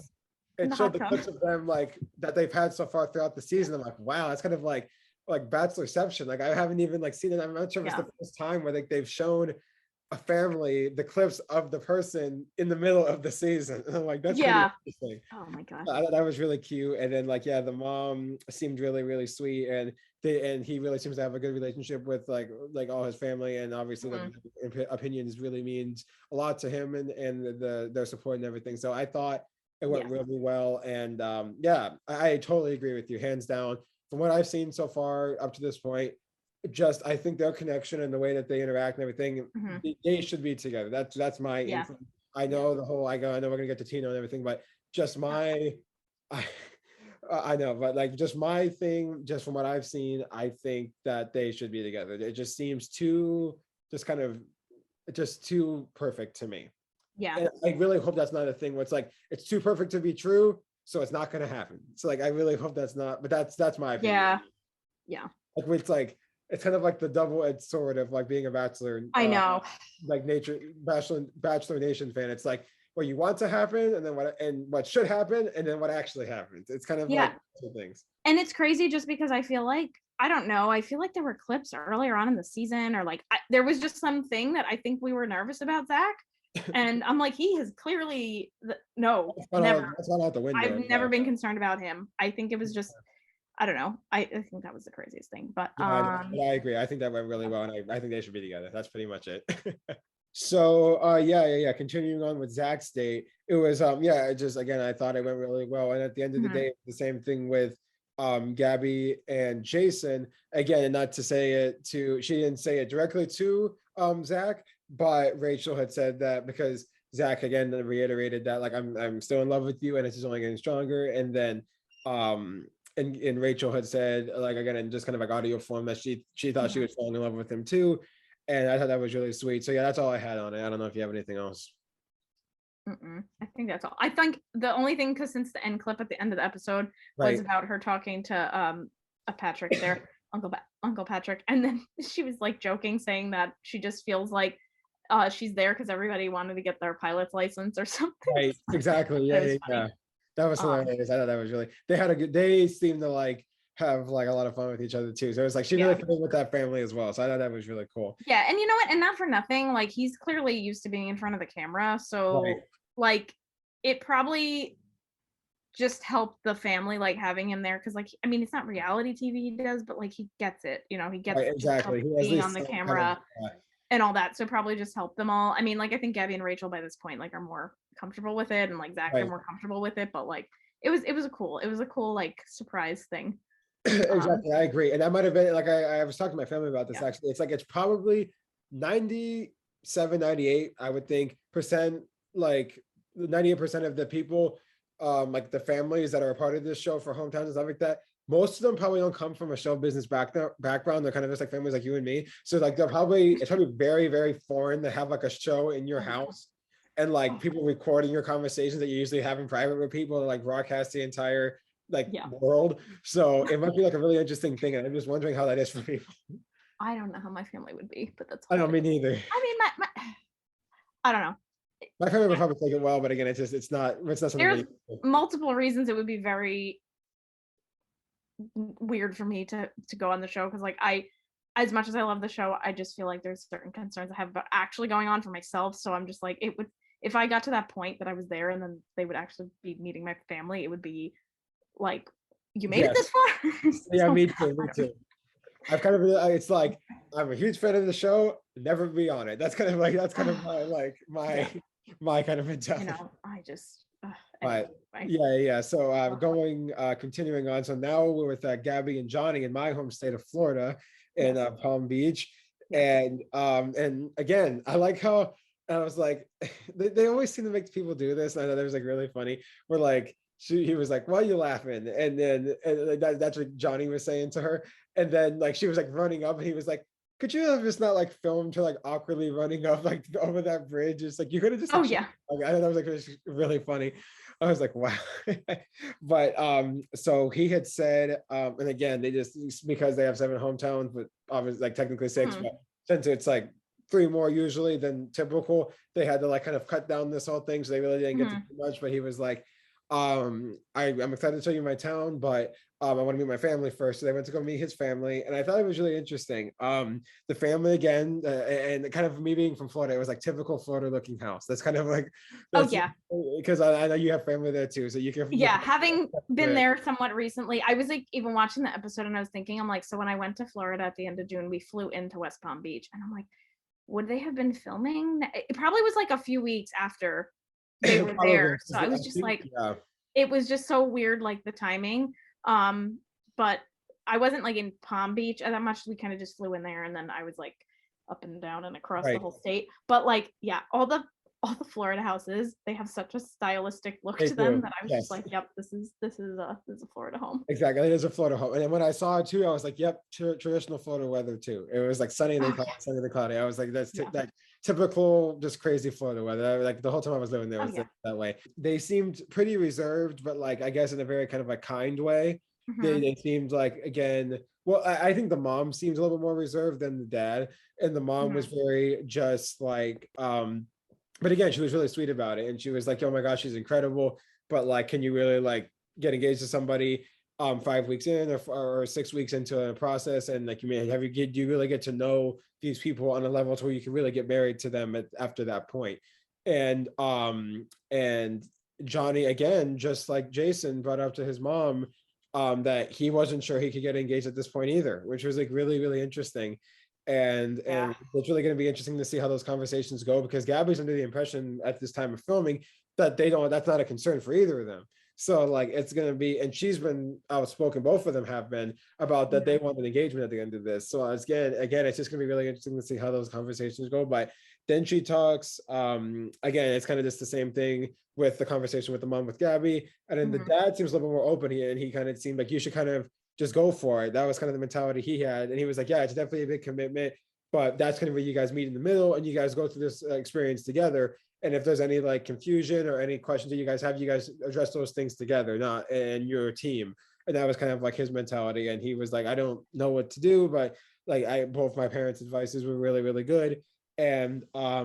it showed the clips of them like that they've had so far throughout the season. I'm like, wow, that's kind of like Bachelorception. Like, I haven't even like seen it. I'm not sure if it's the first time where they've shown a family the clips of the person in the middle of the season. And I'm like, that's pretty interesting. Oh my gosh. That was really cute. And then like, the mom seemed really, really sweet, and he really seems to have a good relationship with like all his family, and obviously the opinions really means a lot to him, and their support and everything. So I thought it went really well. And I totally agree with you, hands down. From what I've seen so far up to this point, just I think their connection and the way that they interact and everything, they should be together. That's my input. I know the whole, I know we're gonna get to Tino and everything, but just I know, but like just my thing, just from what I've seen, I think that they should be together. It just seems too perfect to me. Yeah. And I really hope that's not a thing where it's like, it's too perfect to be true, so it's not going to happen. So like, I really hope that's not, but that's my opinion. Yeah. Like, it's kind of like the double-edged sword of like being a Bachelor. I know. Like Bachelor Nation fan. It's like what you want to happen, and then what should happen, and then what actually happens. It's kind of like two things. And it's crazy just because I feel like, I don't know, I feel like there were clips earlier on in the season, or like there was just something that I think we were nervous about Zach. And I'm like, he has clearly never. That's not out the window. I've never been concerned about him. I think it was just, I don't know. I think that was the craziest thing. But I agree. I think that went really well, and I think they should be together. That's pretty much it. So yeah. Continuing on with Zach's date, it was yeah, just again, I thought it went really well. And at the end of the day, the same thing with Gabby and Jason. Again, and not to say it to, she didn't say it directly to Zach, but Rachel had said that because Zach again reiterated that like I'm still in love with you and it's just only getting stronger. And then and Rachel had said like again in just kind of like audio form that she thought she was falling in love with him too. And I thought that was really sweet. So yeah, that's all I had on it. I don't know if you have anything else. I think that's all. I think the only thing, because since the end clip at the end of the episode was about her talking to Patrick there, Uncle Patrick, and then she was like joking, saying that she just feels like she's there because everybody wanted to get their pilot's license or something. Right, exactly. Yeah. That was hilarious. I thought that was really. They seemed to like have like a lot of fun with each other too. So it was like she really fit with that family as well. So I thought that was really cool. Yeah, and you know what? And not for nothing, like he's clearly used to being in front of the camera. So like it probably just helped the family like having him there because like I mean it's not reality TV he does, but like he gets it. You know, he gets exactly being on the camera and all that. So probably just helped them all. I mean, like I think Gabby and Rachel by this point like are more comfortable with it, and like Zach are more comfortable with it. But like it was a cool like surprise thing. Exactly, I agree. And that might have been like I was talking to my family about this actually. It's like it's probably 97, 98, I would think, percent, like 98% of the people, like the families that are a part of this show for hometowns and stuff like that, most of them probably don't come from a show business background. They're kind of just like families like you and me. So like it's probably very, very foreign to have like a show in your house and like people recording your conversations that you usually have in private with people to like broadcast the entire world. So it might be like a really interesting thing, and I'm just wondering how that is for people. I don't know how my family would be, but that's I don't mean either. I mean I don't know. My family would probably take it well, but again, it's not something. There's multiple reasons it would be very weird for me to go on the show, because like as much as I love the show, I just feel like there's certain concerns I have about actually going on for myself. So I'm just like, it would, if I got to that point that I was there and then they would actually be meeting my family, it would be like, you made it this far. Yeah, so, me too. I've kind of, it's like, I'm a huge fan of the show, never be on it. That's kind of my my kind of mentality. You know, I just but yeah. So continuing on. So now we're with Gabby and Johnny in my home state of Florida in Palm Beach. And again, I like how I was like, they always seem to make people do this. And I thought it was like really funny. We're like, he was like, "Why are you laughing?" And then that's what Johnny was saying to her. And then like she was like running up, and he was like, "Could you have just not like filmed her like awkwardly running up like over that bridge?" It's like you could have just. Like, I thought that was like really funny. I was like, wow. But so he had said, and again, they just because they have 7 hometowns, but obviously like technically 6, but since it's like 3 more usually than typical, they had to like kind of cut down this whole thing, so they really didn't get to too much. But he was like, I'm excited to show you my town, but I want to meet my family first. So they went to go meet his family, and I thought it was really interesting. The family again, and kind of me being from Florida, it was like typical Florida looking house. That's kind of like, because I know you have family there too, so you can. Yeah, having been there somewhat recently, I was like even watching the episode, and I was thinking, I'm like, so when I went to Florida at the end of June, we flew into West Palm Beach, and I'm like, would they have been filming? It probably was like a few weeks after they were there, so I was just like, it was just so weird, like the timing. But I wasn't like in Palm Beach that much. We kind of just flew in there, and then I was like up and down and across the whole state. But like, yeah, all the Florida houses, they have such a stylistic look to them that I was just like, yep, this is a Florida home. Exactly, it is a Florida home. And then when I saw it too, I was like, yep, traditional Florida weather too. It was like sunny and then sunny and cloudy. I was like, that's that typical, just crazy Florida weather. Like the whole time I was living there was that way. They seemed pretty reserved, but like I guess in a very kind of like kind way. They seemed like, again, well, I think the mom seems a little bit more reserved than the dad, and the mom was very just like but again, she was really sweet about it, and she was like, oh my gosh, she's incredible, but like, can you really like get engaged to somebody 5 weeks in or 6 weeks into a process, and like do you really get to know these people on a level to where you can really get married to them after that point. And Johnny, again, just like Jason, brought up to his mom that he wasn't sure he could get engaged at this point either, which was like really, really interesting. and it's really going to be interesting to see how those conversations go, because Gabby's under the impression at this time of filming that that's not a concern for either of them. So like it's going to be, and she's been outspoken, both of them have been, about that they want an engagement at the end of this. So again, it's just going to be really interesting to see how those conversations go. But then she talks, again, it's kind of just the same thing with the conversation with the mom with Gabby. And then the dad seems a little bit more open here, and he kind of seemed like you should kind of just go for it. That was kind of the mentality he had. And he was like, yeah, it's definitely a big commitment, but that's kind of where you guys meet in the middle and you guys go through this experience together. And if there's any like confusion or any questions that you guys have, you guys address those things together, not in your team. And that was kind of like his mentality. And he was like, I don't know what to do, but like both my parents' advices were really, really good. And yeah,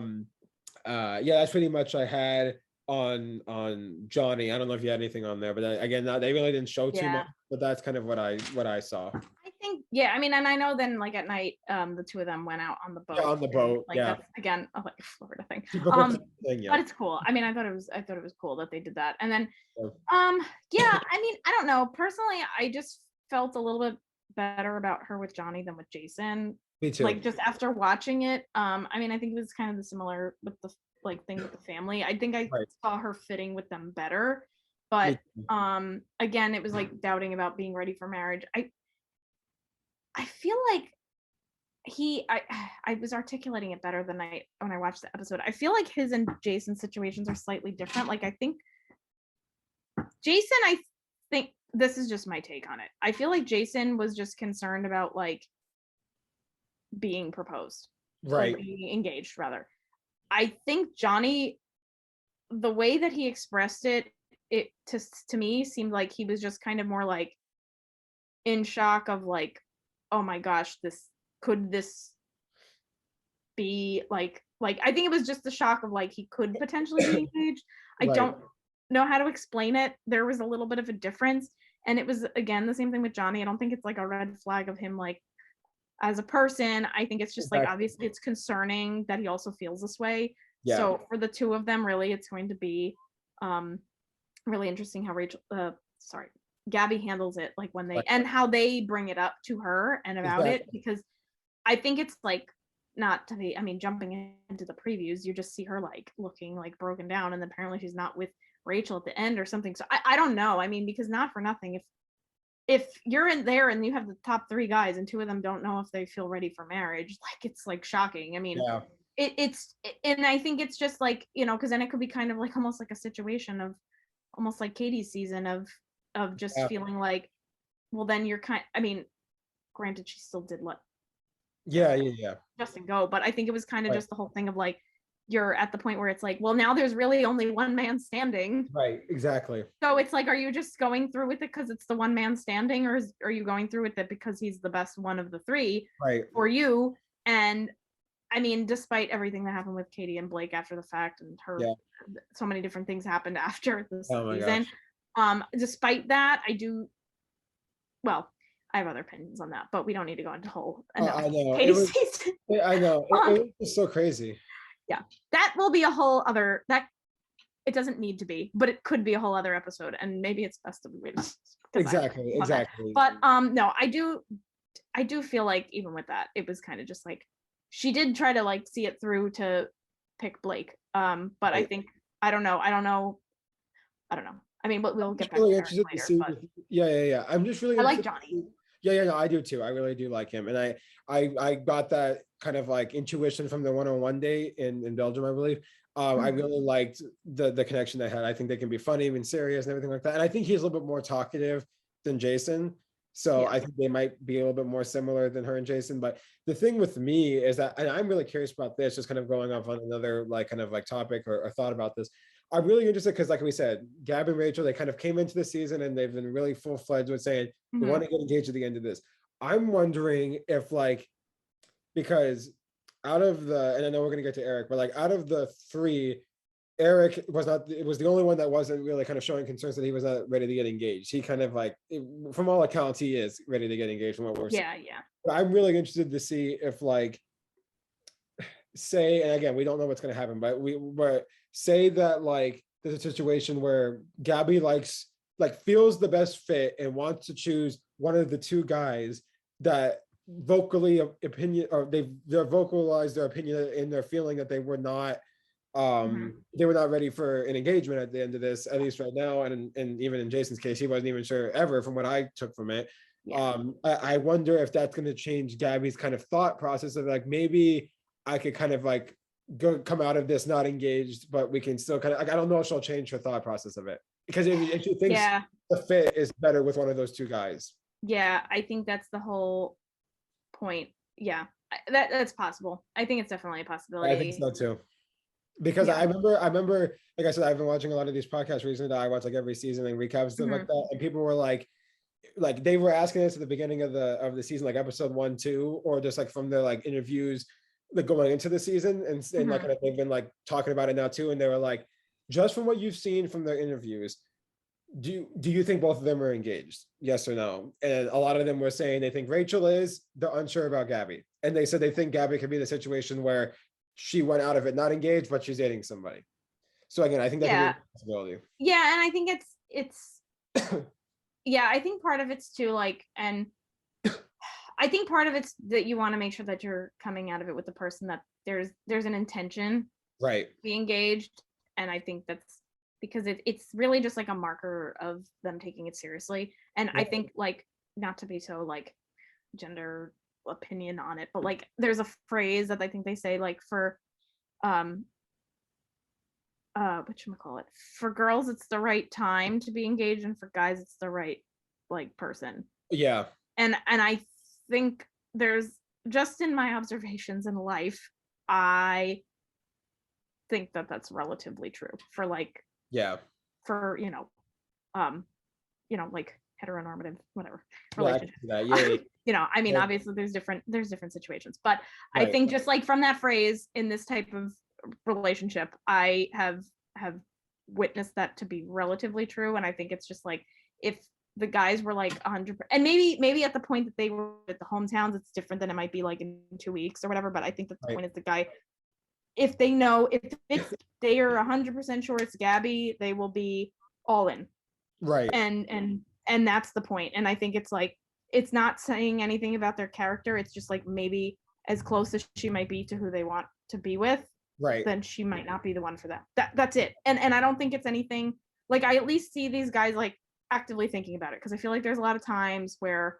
that's pretty much I had on Johnny. I don't know if you had anything on there, but again, they really didn't show too much, but that's kind of what I saw. I think, yeah, I mean, and I know then like at night, the two of them went out on the boat. Yeah, on the boat, like, yeah. That's, again, like a Florida thing. Yeah. But it's cool. I mean, I thought it was cool that they did that. And then, yeah, I mean, I don't know. Personally, I just felt a little bit better about her with Johnny than with Jason. Me too. Like just after watching it, I mean, I think it was kind of the similar with the like thing with the family. I think I saw her fitting with them better. But again, it was like doubting about being ready for marriage. I feel like I was articulating it better when I watched the episode. I feel like his and Jason's situations are slightly different. Like I think Jason, I think this is just my take on it. I feel like Jason was just concerned about like being proposed, right? Being engaged, rather. I think Johnny, the way that he expressed it to me seemed like he was just kind of more like in shock of like, oh my gosh, could this be like I think it was just the shock of like he could potentially be engaged. I don't know how to explain it. There was a little bit of a difference, and it was again the same thing with Johnny. I don't think it's like a red flag of him like as a person. I think it's just like obviously it's concerning that he also feels this way. Yeah. So for the two of them, really, it's going to be really interesting how Gabby handles it, like when they and how they bring it up to her and about it, because I think it's like not to be, I mean, jumping into the previews, you just see her like looking like broken down, and apparently she's not with Rachel at the end or something. So I don't know. I mean, because not for nothing, if you're in there and you have the top three guys and two of them don't know if they feel ready for marriage, like it's like shocking. I mean, it's and I think it's just like, you know, because then it could be kind of like almost like a situation of almost like Katie's season of just feeling like, well, then you're I mean, granted, she still did let Justin go, but I think it was kind of just the whole thing of like, you're at the point where it's like, well, now there's really only one man standing. Right, exactly. So it's like, are you just going through with it because it's the one man standing, or are you going through with it because he's the best one of the three for you? And I mean, despite everything that happened with Katie and Blake after the fact, and her, so many different things happened after this season. Despite that, I have other opinions on that, but we don't need to go into whole. I know. Season. I know. It was so crazy. Yeah, that will be a whole other, that it doesn't need to be, but it could be a whole other episode, and maybe it's best to wait. Exactly. But no, I do feel like even with that, it was kind of just like she did try to like see it through to pick Blake. But I think I don't know. I mean, but we'll get back to that later. But yeah. I'm just really. I like Johnny. Yeah, no, I do too. I really do like him, and I got that kind of like intuition from the one-on-one date in Belgium, I believe. I really liked the connection they had. I think they can be funny and serious and everything like that. And I think he's a little bit more talkative than Jason. So I think they might be a little bit more similar than her and Jason. But the thing with me is that, and I'm really curious about this, just kind of going off on another like kind of like topic or thought about this. I'm really interested because, like we said, Gab and Rachel, they kind of came into the season and they've been really full-fledged with saying they want to get engaged at the end of this. I'm wondering if like, because out of the, and I know we're going to get to Eric, but like out of the three, Eric was the only one that wasn't really kind of showing concerns that he was not ready to get engaged. He kind of like, from all accounts, he is ready to get engaged from what we're seeing. Yeah. But I'm really interested to see if like, say, and again, we don't know what's going to happen, but say that like there's a situation where Gabby feels the best fit and wants to choose one of the two guys that vocally opinion, or they're vocalized their opinion in their feeling that they were not they were not ready for an engagement at the end of this, at least right now. And even in Jason's case, he wasn't even sure ever, from what I took from it. I wonder if that's going to change Gabby's kind of thought process of like, maybe I could kind of like come out of this not engaged, but we can still kind of, like, I don't know if she'll change her thought process of it, because if she thinks the fit is better with one of those two guys. Yeah, I think that's the whole point. Yeah, that's possible. I think it's definitely a possibility. I think so too. Because I remember, like I said, I've been watching a lot of these podcasts recently that I watch like every season and recaps and stuff like that. And people were like they were asking us at the beginning of the season, like episode 1, 2, or just like from their like interviews, like going into the season, and like they've been like talking about it now too. And they were like, just from what you've seen from their interviews, do you think both of them are engaged? Yes or no? And a lot of them were saying they think Rachel is. They're unsure about Gabby, and they said they think Gabby could be the situation where she went out of it not engaged, but she's dating somebody. So again, I think that could be a possibility. Yeah, and I think it's yeah, I think part of it's too, like, and I think part of it's that you want to make sure that you're coming out of it with the person that there's an intention, right, to be engaged. And I think that's because it's really just like a marker of them taking it seriously. And I think, like, not to be so like gender opinion on it, but like there's a phrase that I think they say, like, for whatchamacallit, for girls it's the right time to be engaged, and for guys it's the right like person. Yeah. And I think there's, just in my observations in life, I think that that's relatively true for like for like heteronormative whatever relationship. I mean, obviously there's different situations, but I think just like from that phrase in this type of relationship, I have witnessed that to be relatively true. And I think it's just like, if the guys were like 100%, and maybe at the point that they were at the hometowns, it's different than it might be like in 2 weeks or whatever, but I think that the point is the guy, if they know, if they are 100% sure it's Gabby, they will be all in. Right. And that's the point. And I think it's like, it's not saying anything about their character. It's just like, maybe as close as she might be to who they want to be with, then she might not be the one for them. That's it. And I don't think it's anything, like, I at least see these guys like actively thinking about it, because I feel like there's a lot of times where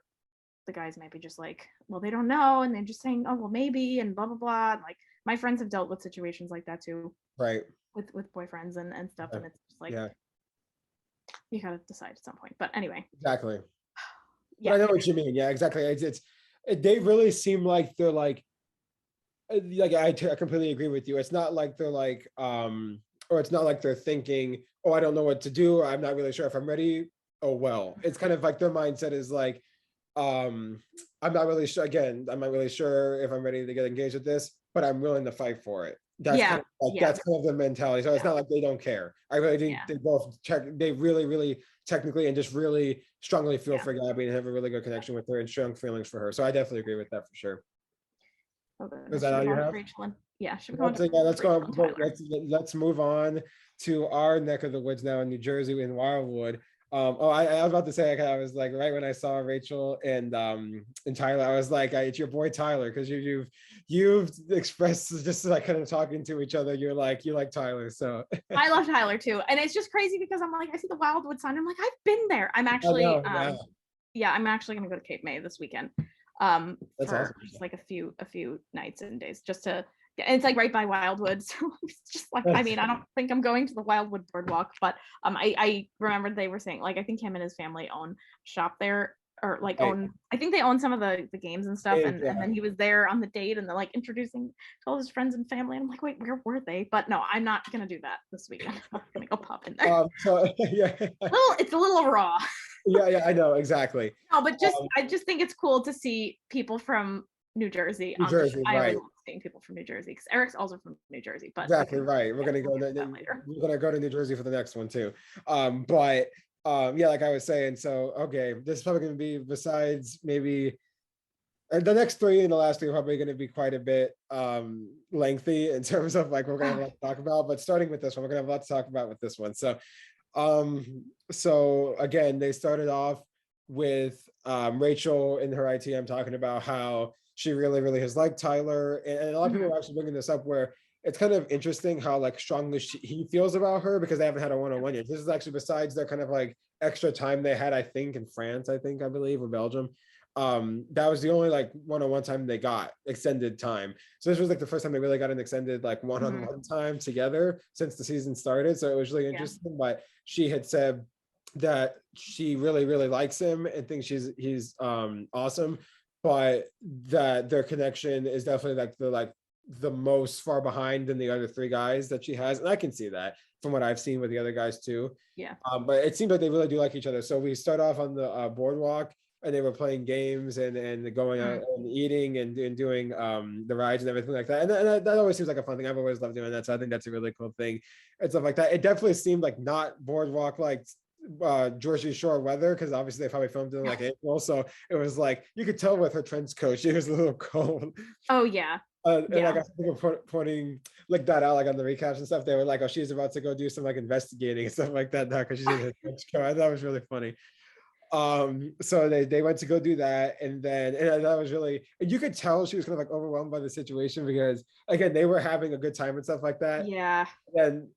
the guys might be just like, well, they don't know, and they're just saying, oh well, maybe, and blah blah blah. And like, my friends have dealt with situations like that too, with boyfriends and stuff. And it's just like, you gotta decide at some point. But anyway, exactly. I know what you mean. Yeah, exactly. It's they really seem like they're like I completely agree with you. It's not like they're like or it's not like they're thinking, oh, I don't know what to do, or I'm not really sure if I'm ready. Oh well, it's kind of like their mindset is like, I'm not really sure. Again, I'm not really sure if I'm ready to get engaged with this, but I'm willing to fight for it. That's kind of like, that's kind of the mentality. So it's not like they don't care. I really think they both they really, really technically and just really strongly feel for Gabby and have a really good connection with her and strong feelings for her. So I definitely agree with that for sure. Okay. Is that all you have? Let's move on to our neck of the woods now in New Jersey, in Wildwood. I was about to say, I was like, right when I saw Rachel and Tyler, I was like, it's your boy Tyler, because you've expressed, just like kind of talking to each other, you like Tyler. So I love Tyler too, and it's just crazy because I'm like, I see the Wildwood sign, I'm like, I've been there. I'm actually I'm actually gonna go to Cape May this weekend. That's for awesome. Just like a few nights and days, just to, and it's like right by Wildwood, so it's just like, I mean, I don't think I'm going to the Wildwood Boardwalk, but I remembered they were saying, like, I think him and his family own shop there, or like own, I think they own some of the games and stuff, and then he was there on the date, and they're like introducing to all his friends and family, and I'm like, wait, where were they? But no, I'm not gonna do that this weekend. I'm gonna go pop in there. It's a little raw. I know, exactly. No, but I just think it's cool to see people from New Jersey. I love seeing people from New Jersey, because Eric's also from New Jersey. But exactly right. We're gonna go to New Jersey for the next one too. Like I was saying, so this is probably gonna be, besides maybe the next three and the last three, are probably gonna be quite a bit lengthy in terms of like, we're gonna have a lot to talk about. But starting with this one, we're gonna have a lot to talk about with this one. So again, they started off with Rachel in her ITM talking about how she really, really has liked Tyler. And a lot of people are actually bringing this up where it's kind of interesting how like strongly he feels about her because they haven't had a one-on-one yet. This is actually besides their kind of like extra time they had, I think, in France, I believe, or Belgium. That was the only like one-on-one time they got extended time. So this was like the first time they really got an extended like one-on-one time together since the season started. So it was really interesting. But she had said that she really, really likes him and thinks he's awesome, but that their connection is definitely like the most far behind than the other three guys that she has. And I can see that from what I've seen with the other guys too. Yeah. But it seems like they really do like each other. So we start off on the boardwalk and they were playing games and going out and eating and doing the rides and everything like that. And that always seems like a fun thing. I've always loved doing that. So I think that's a really cool thing and stuff like that. It definitely seemed like not boardwalk like Jersey Shore weather, because obviously they probably filmed it in like April. So it was like, you could tell with her trench coat, she was a little cold. Oh yeah. And like I think of pointing like that out like on the recaps and stuff. They were like, oh, she's about to go do some like investigating and stuff like that now because she's in her trench coat. I thought it was really funny. So they went to go do that, and that was really, and you could tell she was kind of like overwhelmed by the situation because again they were having a good time and stuff like that. Yeah. And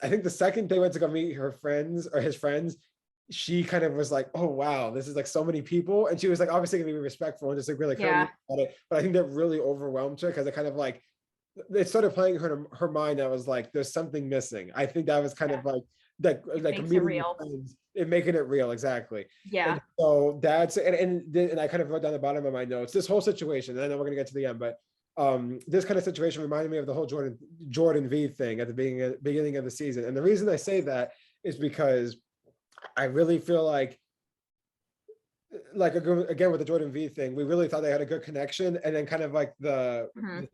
I think the second they went to go meet her friends or his friends, she kind of was like, oh wow, this is like so many people, and she was like obviously gonna be respectful and just like really about it, but I think that really overwhelmed her because it kind of like it started playing her mind that was like there's something missing. I think that was kind of like it real. Making it real, exactly. Yeah. And so that's and I kind of wrote down the bottom of my notes this whole situation, and I know we're gonna get to the end, but this kind of situation reminded me of the whole Jordan V thing at the beginning of the season. And the reason I say that is because I really feel like again with the Jordan V thing, we really thought they had a good connection, and then kind of like the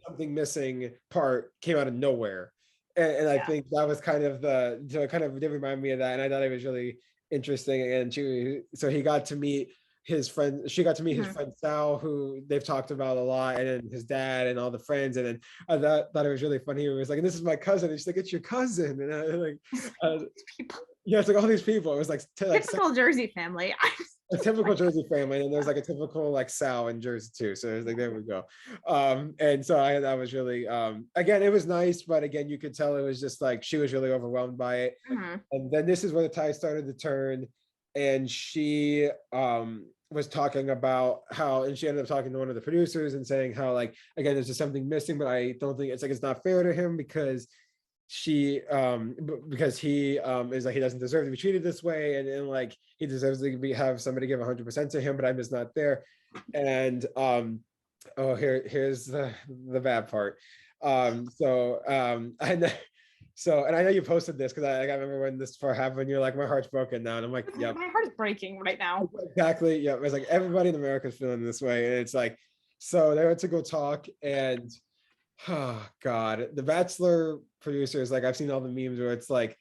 something missing part came out of nowhere. And I think that was kind of so it kind of did remind me of that, and I thought it was really interesting. And so he got to meet his friend, she got to meet his friend Sal, who they've talked about a lot, and then his dad and all the friends. And then I thought it was really funny. He was like, and this is my cousin, and she's like, it's your cousin. And I like yeah, it's like all these people. It was like typical Jersey family. A typical Jersey family, and there's like a typical like Sal in Jersey too. So it was like, there we go. And so I was really again, it was nice, but again, you could tell it was just like she was really overwhelmed by it. And then this is where the tide started to turn, and she was talking about how, and she ended up talking to one of the producers and saying how like again there's just something missing, but I don't think it's like it's not fair to him because he is like he doesn't deserve to be treated this way, and like he deserves to have somebody give 100% to him, but I'm just not there. And here's the bad part. And I know you posted this because I remember when this part happened, you're like, my heart's broken now, and I'm like, yeah, my heart is breaking right now. Exactly. Yeah, it was like everybody in America is feeling this way, and it's like, so they went to go talk, and oh God, the Bachelor producers, like I've seen all the memes where it's like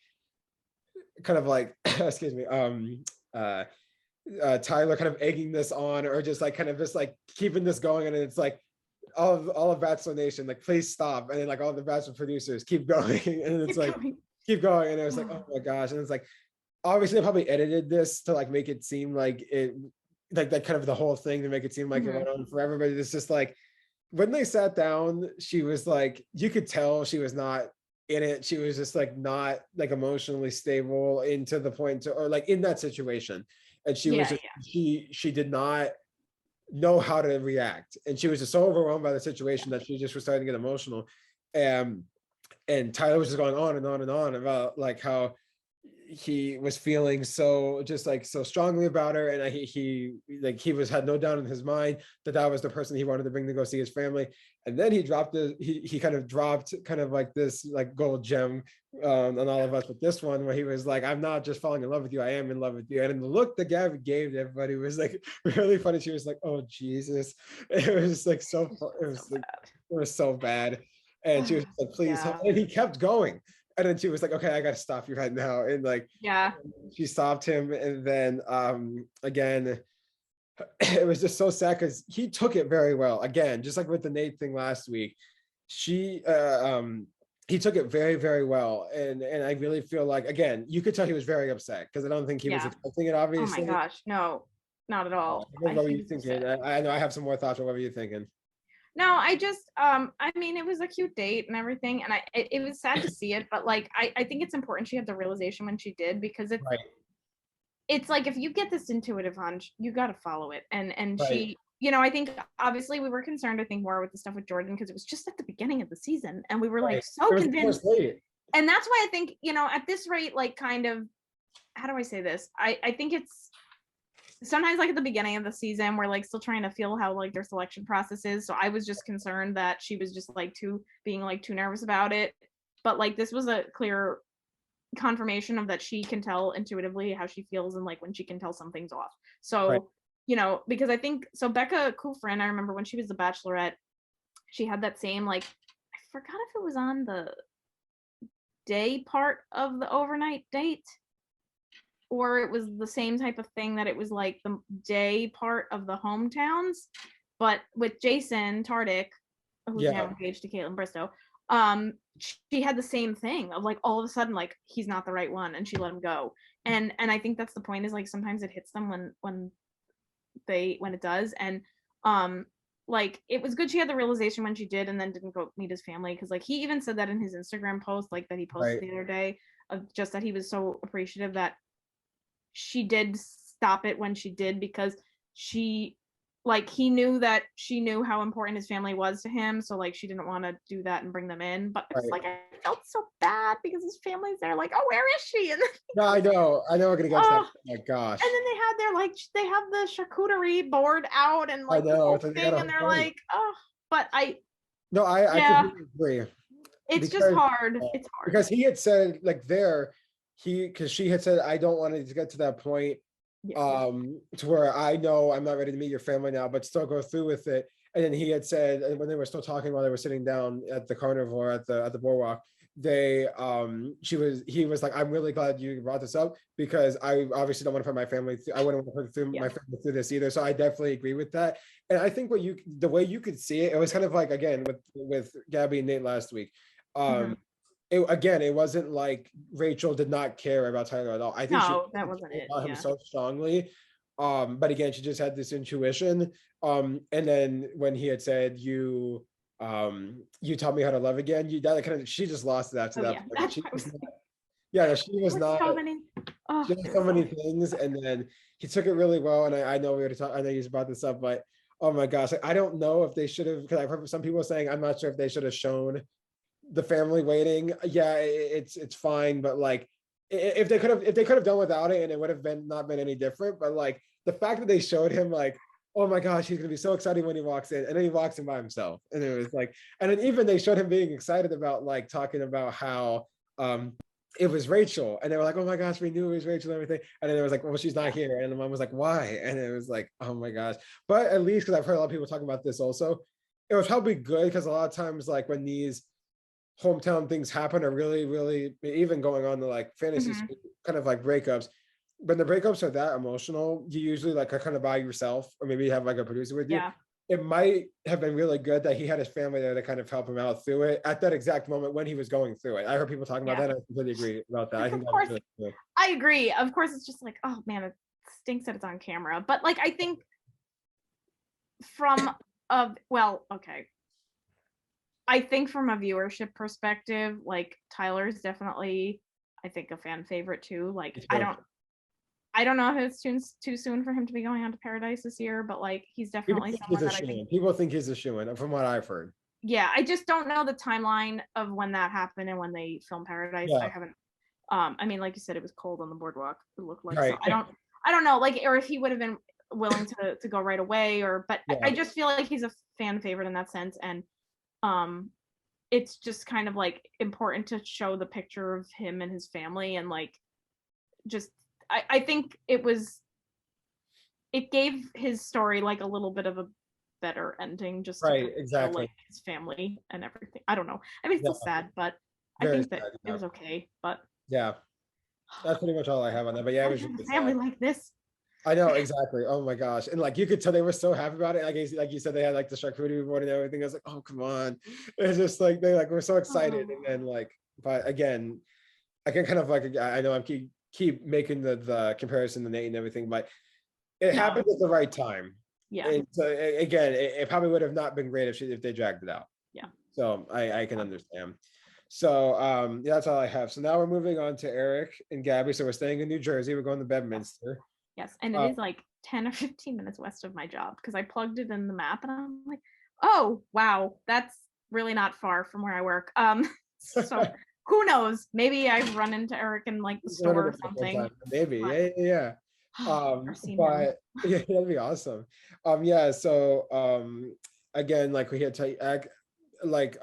kind of like excuse me, Tyler kind of egging this on, or just like kind of just like keeping this going, and it's like all of Bachelor Nation, like please stop, and then like all the Bachelor producers keep going, and it's like keep going, and it was like, oh my gosh, and it's like obviously they probably edited this to like make it seem like it like that kind of the whole thing to make it seem like it went on forever, but it's just like when they sat down, she was like, you could tell she was not in it. She was just like not like emotionally stable into the point to, or like in that situation. And she was just, she did not know how to react. And she was just so overwhelmed by the situation that she just was starting to get emotional. And Tyler was just going on and on and on about like how he was feeling so just like so strongly about her, and he had no doubt in his mind that was the person he wanted to bring to go see his family. And then he dropped he kind of dropped kind of like this like gold gem on all of us with this one, where he was like, I'm not just falling in love with you, I am in love with you. And the look that Gabby gave to everybody was like really funny. She was like, oh Jesus, it was like it was so bad. And she was like, please help. And he kept going. And then she was like, okay, I got to stop you right now. And like, she stopped him. And then again, it was just so sad because he took it very well. Again, just like with the Nate thing last week, he took it very, very well. And I really feel like, again, you could tell he was very upset because I don't think he was expecting it, obviously. Oh my gosh, no. not at all. What were you thinking? I know I have some more thoughts, but what were you thinking? No, I just I mean, it was a cute date and everything, and it was sad to see it, but like I think it's important she had the realization when she did, because Right. it's like, if you get this intuitive hunch, you got to follow it. And Right. she, you know, I think obviously we were concerned, I think, more with the stuff with Jordan, because it was just at the beginning of the season and we were like so convinced. And that's why I think, you know, at this rate, like, kind of, how do I say this? I think it's sometimes like at the beginning of the season, we're like still trying to feel how like their selection process is. So I was just concerned that she was just like being too nervous about it. But like, this was a clear confirmation of that she can tell intuitively how she feels, and like when she can tell something's off. So right. You know, because I think so Becca Kufrin, I remember when she was the Bachelorette, she had that same, like, I forgot if it was on the day part of the overnight date or it was the same type of thing, that it was like the day part of the hometowns, but with Jason Tardik, who's now engaged to Caitlin Bristow, she had the same thing of like, all of a sudden, like, he's not the right one, and she let him go. And I think that's the point, is like sometimes it hits them when it does. And like, it was good she had the realization when she did, and then didn't go meet his family, because like he even said that in his Instagram post, like that he posted the other day, of just that he was so appreciative that she did stop it when she did, because she, like, he knew that she knew how important his family was to him, so like she didn't want to do that and bring them in. But it's like, I felt so bad because his family's there, like, oh, where is she? And then, no, I know we're gonna get to that. Oh my gosh. And then they have the charcuterie board out, and like the whole thing, and they're like, oh, but I completely agree. It's just hard. It's hard because he had said, like, because she had said, I don't want it to get to that point, to where I know I'm not ready to meet your family now, but still go through with it. And then he had said, and when they were still talking while they were sitting down at the carnivore at the boardwalk, he was like, I'm really glad you brought this up, because I obviously don't want to put my family I wouldn't want to put my family through this either. So I definitely agree with that. And I think the way you could see it, it was kind of like, again, with Gabby and Nate last week. It wasn't like Rachel did not care about Tyler at all. I think that wasn't it. About him so strongly. But again, she just had this intuition. And then when he had said, you taught me how to love again, she just lost that to that point. She was not she had so many things, and then he took it really well. And I know I know you brought this up, but oh my gosh, I don't know if they should have, because I've heard some people saying, I'm not sure if they should have shown the family waiting. It's fine, but like, if they could have done without it, and it would have not been any different. But like, the fact that they showed him, like, oh my gosh, he's gonna be so excited when he walks in, and then he walks in by himself, and it was like, and then even they showed him being excited about, like, talking about how it was Rachel, and they were like, oh my gosh, we knew it was Rachel and everything, and then it was like, well, she's not here, and the mom was like, why? And it was like, oh my gosh. But at least, because I've heard a lot of people talking about this also, it was probably good, because a lot of times, like, when these hometown things happen, are really, really, even going on to like fantasy kind of like breakups, when the breakups are that emotional, you usually like are kind of by yourself, or maybe you have like a producer with you. It might have been really good that he had his family there to kind of help him out through it at that exact moment when he was going through it. I heard people talking about that, and I completely agree about that. I think that was really I agree. Of course, it's just like, oh man, it stinks that it's on camera. But like, I think from I think from a viewership perspective, like, Tyler's definitely, I think, a fan favorite too. Like, I don't know if it's too soon for him to be going on to Paradise this year, but like, he's definitely someone that I think people think he's a shoo-in, from what I've heard. Yeah, I just don't know the timeline of when that happened and when they filmed Paradise. I haven't. I mean, like you said, it was cold on the boardwalk. It looked like so. I don't know, like, or if he would have been willing to go right away, but I just feel like he's a fan favorite in that sense, and it's just kind of like important to show the picture of him and his family, and like, just I think it gave his story like a little bit of a better ending, just to exactly show, like, his family and everything. I don't know, I mean, it's still sad, but I think that it was okay. But that's pretty much all I have on that. But it was just a family like this. I know, exactly. Oh my gosh. And like, you could tell they were so happy about it. Like you said, they had like the charcuterie board and everything. I was like, oh, come on. It's just like, they like were so excited. And then like, but again, I can kind of like, I know I'm keep making the comparison to Nate and everything, but it happened at the right time. Yeah. And so again, it probably would have not been great if they dragged it out. Yeah. So I can understand. So yeah, that's all I have. So now we're moving on to Eric and Gabby. So we're staying in New Jersey. We're going to Bedminster. Yes, and it is like 10 or 15 minutes west of my job because I plugged it in the map and I'm like, oh wow, that's really not far from where I work. So who knows? Maybe I've run into Eric in like the store or something. Maybe, but, yeah. But yeah, that'd be awesome. Yeah. So again, like we had to like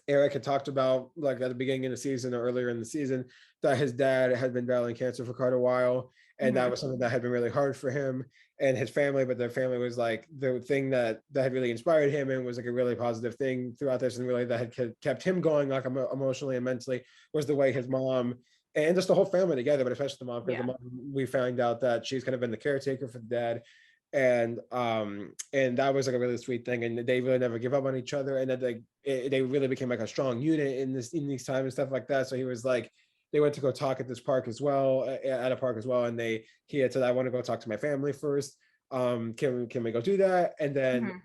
Eric had talked about like at the beginning of the season or earlier in the season that his dad had been battling cancer for quite a while, and that was something that had been really hard for him and his family. But their family was like the thing that had really inspired him and was like a really positive thing throughout this, and really that had kept him going like emotionally and mentally was the way his mom and just the whole family together, but especially the mom, because the mom, we found out that she's kind of been the caretaker for the dad. And that was like a really sweet thing, and they really never give up on each other, and that they really became like a strong unit in these times and stuff like that. So he was like, they went to go talk at this park as well, at a park as well, and he had said, I want to go talk to my family first. Can we go do that? And then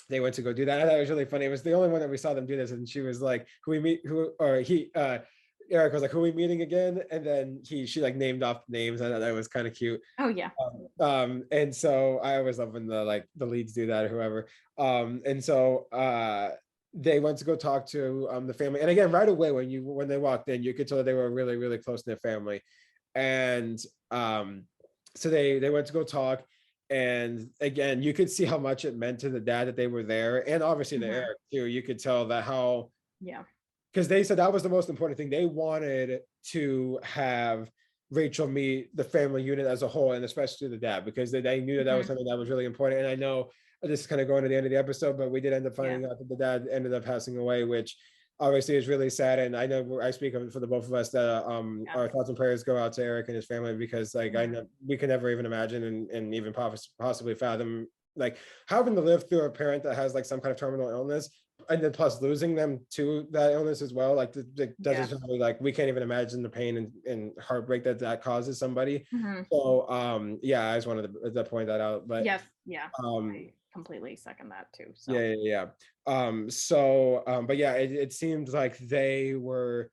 they went to go do that. I thought it was really funny. It was the only one that we saw them do this, and she was like, Eric was like, who are we meeting again? And then she like named off names. I thought that was kind of cute. Oh yeah. And so I always love when the leads do that or whoever. And so they went to go talk to the family. And again, right away when they walked in, you could tell that they were really, really close to their family. And so they went to go talk. And again, you could see how much it meant to the dad that they were there, and obviously to Eric too. You could tell that how because they said that was the most important thing. They wanted to have Rachel meet the family unit as a whole, and especially the dad, because they knew that was something that was really important. And I know this is kind of going to the end of the episode, but we did end up finding out that the dad ended up passing away, which obviously is really sad. And I know I speak for the both of us that our thoughts and prayers go out to Eric and his family, because like I know we can never even imagine and even possibly fathom like having to live through a parent that has like some kind of terminal illness, and then plus losing them to that illness as well. Like like we can't even imagine the pain and heartbreak that causes somebody. So yeah, I just wanted to point that out. But I completely second that too. So. But yeah, it seemed like they were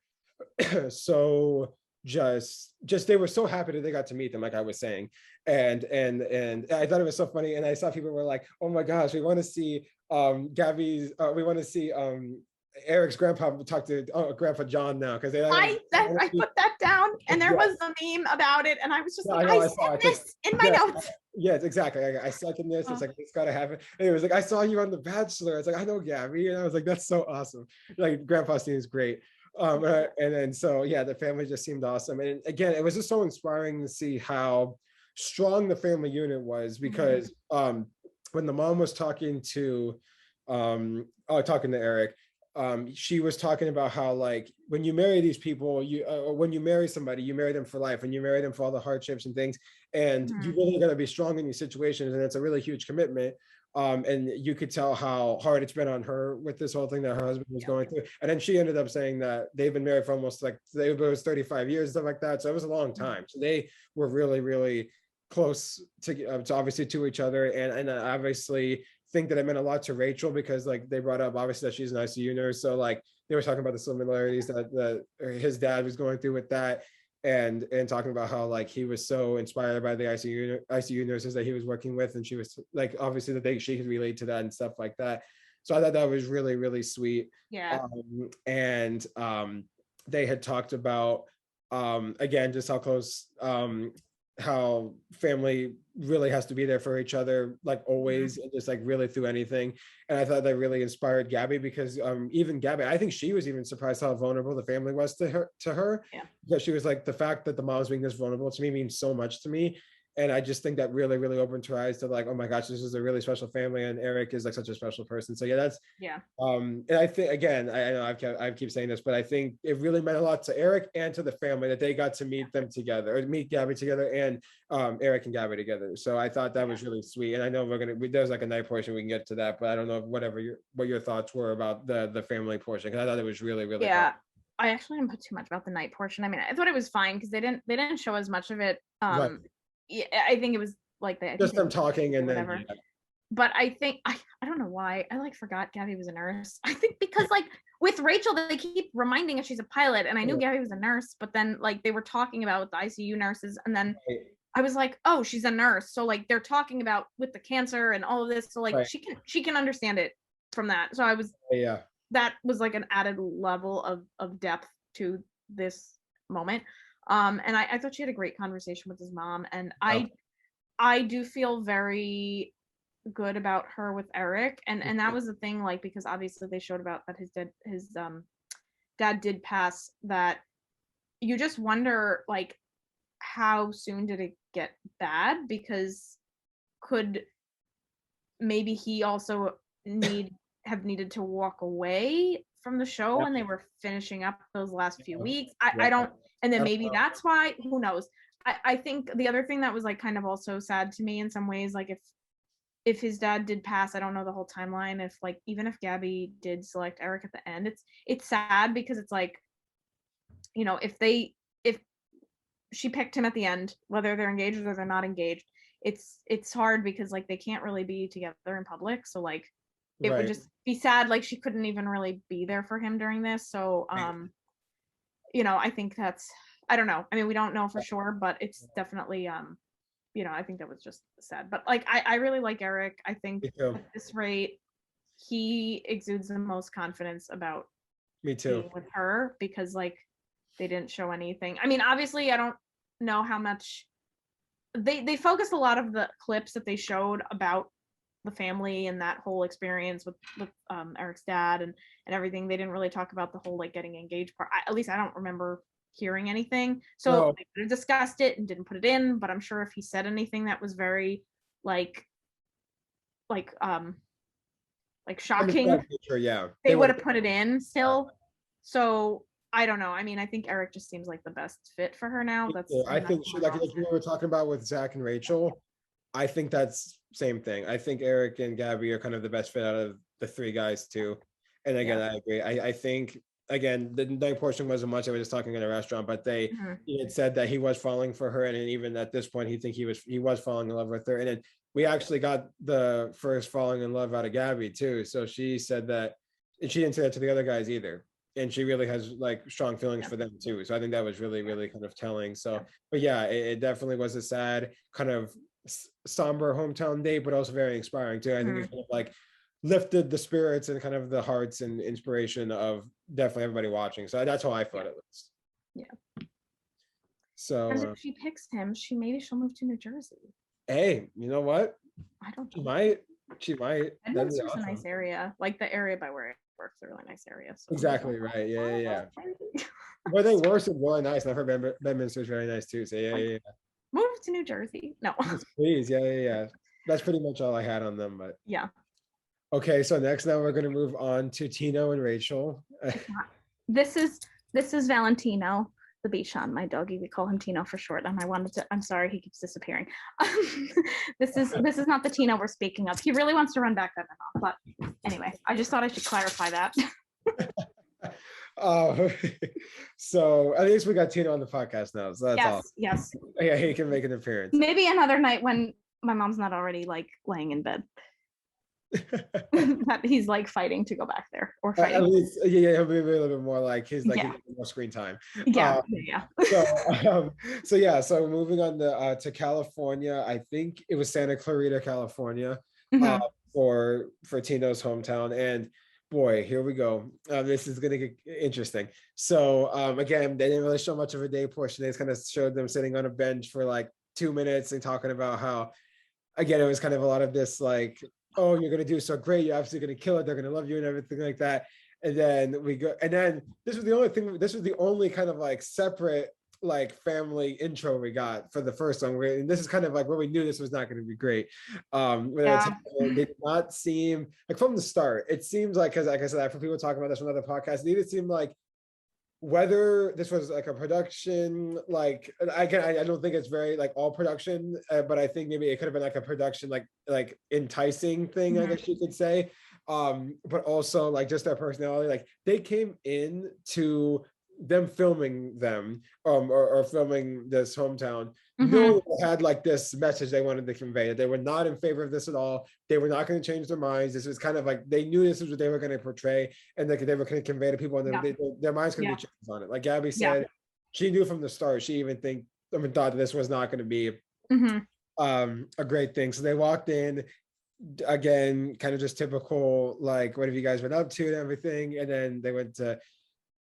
so just they were so happy that they got to meet them, like I was saying. And I thought it was so funny, and I saw people were like, oh my gosh, we want to see Gabby's we want to see Eric's grandpa talk to Grandpa John now, because I put that down, and there was a meme about it, and I was just I said this in my notes. Yes, exactly. I second this. It's like, it's gotta happen. And it was like, I saw you on The Bachelor. It's like, I know Gabby, and I was like, that's so awesome. Like Grandpa seems great. And then so yeah, the family just seemed awesome. And again, it was just so inspiring to see how strong the family unit was, because when the mom was talking to Eric, she was talking about how like when you marry these people, or when you marry somebody, you marry them for life, and you marry them for all the hardships and things, and you really got to be strong in these situations, and it's a really huge commitment. And you could tell how hard it's been on her with this whole thing that her husband was going through. And then she ended up saying that they've been married for almost like it was 35 years, stuff like that. So it was a long time. So they were really, really close to obviously to each other. And I obviously think that it meant a lot to Rachel, because like they brought up obviously that she's an ICU nurse. So like they were talking about the similarities that his dad was going through with that. And talking about how like he was so inspired by the ICU nurses that he was working with, and she was like obviously that she could relate to that and stuff like that. So I thought that was really, really sweet. And they had talked about again just how close how family really has to be there for each other, like always, and just like really through anything. And I thought that really inspired Gabby, because even Gabby, I think she was even surprised how vulnerable the family was to her. Because she was like, the fact that the mom's being this vulnerable to me means so much to me. And I just think that really, really opened her eyes to like, oh my gosh, this is a really special family, and Eric is like such a special person. So yeah, and I think again, I know I keep saying this, but I think it really meant a lot to Eric and to the family that they got to meet them together, or meet Gabby together, and Eric and Gabby together. So I thought that was really sweet. And I know there's like a night portion, we can get to that, but I don't know what your thoughts were about the family portion, because I thought it was really, really fun. I actually didn't put too much about the night portion. I mean, I thought it was fine because they didn't show as much of it. yeah, I think it was like that. Just them talking and whatever. then. Yeah. But I think I don't know why I like forgot Gabby was a nurse. I think because like with Rachel, they keep reminding us she's a pilot, and I knew Gabby was a nurse, but then like they were talking about the ICU nurses, and then I was like, oh, she's a nurse. So like they're talking about with the cancer and all of this. So like she can understand it from that. So I was that was like an added level of depth to this moment. And I thought she had a great conversation with his mom, and I do feel very good about her with Eric, and that was the thing, like, because obviously they showed about that his dad did pass, that you just wonder like how soon did it get bad, because could maybe he also have needed to walk away from the show when they were finishing up those last few weeks. I don't, and then maybe that's why, who knows. I think the other thing that was like kind of also sad to me in some ways, like if his dad did pass, I don't know the whole timeline. If like, even if Gabby did select Eric at the end, it's sad, because it's like, you know, if she picked him at the end, whether they're engaged or they're not engaged, it's hard, because like they can't really be together in public. So like it would just be sad. Like she couldn't even really be there for him during this. So, you know, I think that's, I don't know. I mean, we don't know for sure, but it's definitely, you know, I think that was just sad. But like, I really like Eric. I think at this rate, he exudes the most confidence about being with her, because like they didn't show anything. I mean, obviously, I don't know how much they focused a lot of the clips that they showed about the family and that whole experience with Eric's dad and everything. They didn't really talk about the whole like getting engaged part. At least I don't remember hearing anything. So they could have discussed it and didn't put it in, but I'm sure if he said anything that was very like shocking, they would have put it in still. So I don't know. I mean, I think Eric just seems like the best fit for her now. I think like we were talking about with Zach and Rachel, I think that's same thing. I think Eric and Gabby are kind of the best fit out of the three guys too. And again, I agree. I think, again, the night portion wasn't much. I was just talking in a restaurant, but he had said that he was falling for her, and even at this point, he was falling in love with her. And then we actually got the first falling in love out of Gabby too. So she said that, and she didn't say that to the other guys either. And she really has like strong feelings for them too. So I think that was really, really kind of telling. So, but yeah, it definitely was a sad kind of somber hometown date, but also very inspiring too. I think it kind of like lifted the spirits and kind of the hearts and inspiration of definitely everybody watching. So that's how I felt at least. Yeah. So if she picks him, maybe she'll move to New Jersey. Hey, you know what? I don't know. She might. Edmonton's a nice area. Like the area by where it works, a really nice area. So exactly right. Yeah. Where they were so really nice. And I've heard Bedminster is very nice too. So yeah. Move to New Jersey. No. Please. Yeah. That's pretty much all I had on them, but yeah. Okay, so next now we're going to move on to Tino and Rachel. This is Valentino, the Bichon, my doggy. We call him Tino for short. And I'm sorry, he keeps disappearing. This is not the Tino we're speaking of. He really wants to run back that and off. But anyway, I just thought I should clarify that. So at least we got Tino on the podcast now. So that's all. Yes. Yeah, he can make an appearance. Maybe another night when my mom's not already like laying in bed. That he's like fighting to go back there or fighting. At least, he'll be a little bit more like he's more screen time. So moving on to California. I think it was Santa Clarita, California, for Tino's hometown. And boy, here we go. This is gonna get interesting. So again, they didn't really show much of a day portion. They just kind of showed them sitting on a bench for like 2 minutes and talking about how, again, it was kind of a lot of this like, oh, you're going to do so great. You're absolutely going to kill it. They're going to love you and everything like that. And then this was the only kind of like separate like family intro we got for the first one. And this is kind of like where we knew this was not going to be great. They did not seem like from the start. It seems like, because like I said, for people talking about this on other podcasts, it either seemed like whether this was like a production, like again, I don't think it's very like all production, but I think maybe it could have been like a production, like enticing thing, I guess you could say. But also like just their personality, like they came in to them filming them or filming this hometown, Mhm. no one had like this message they wanted to convey, that they were not in favor of this at all. They were not going to change their minds. This was kind of like they knew this was what they were going to portray, and they were going to convey to people, and Yeah. their minds going to Yeah. be changed on it. Like Gabby Yeah. said, she knew from the start. She even thought that this was not going to be Mhm. a great thing. So they walked in again, kind of just typical, like, what have you guys been up to and everything, and then they went to.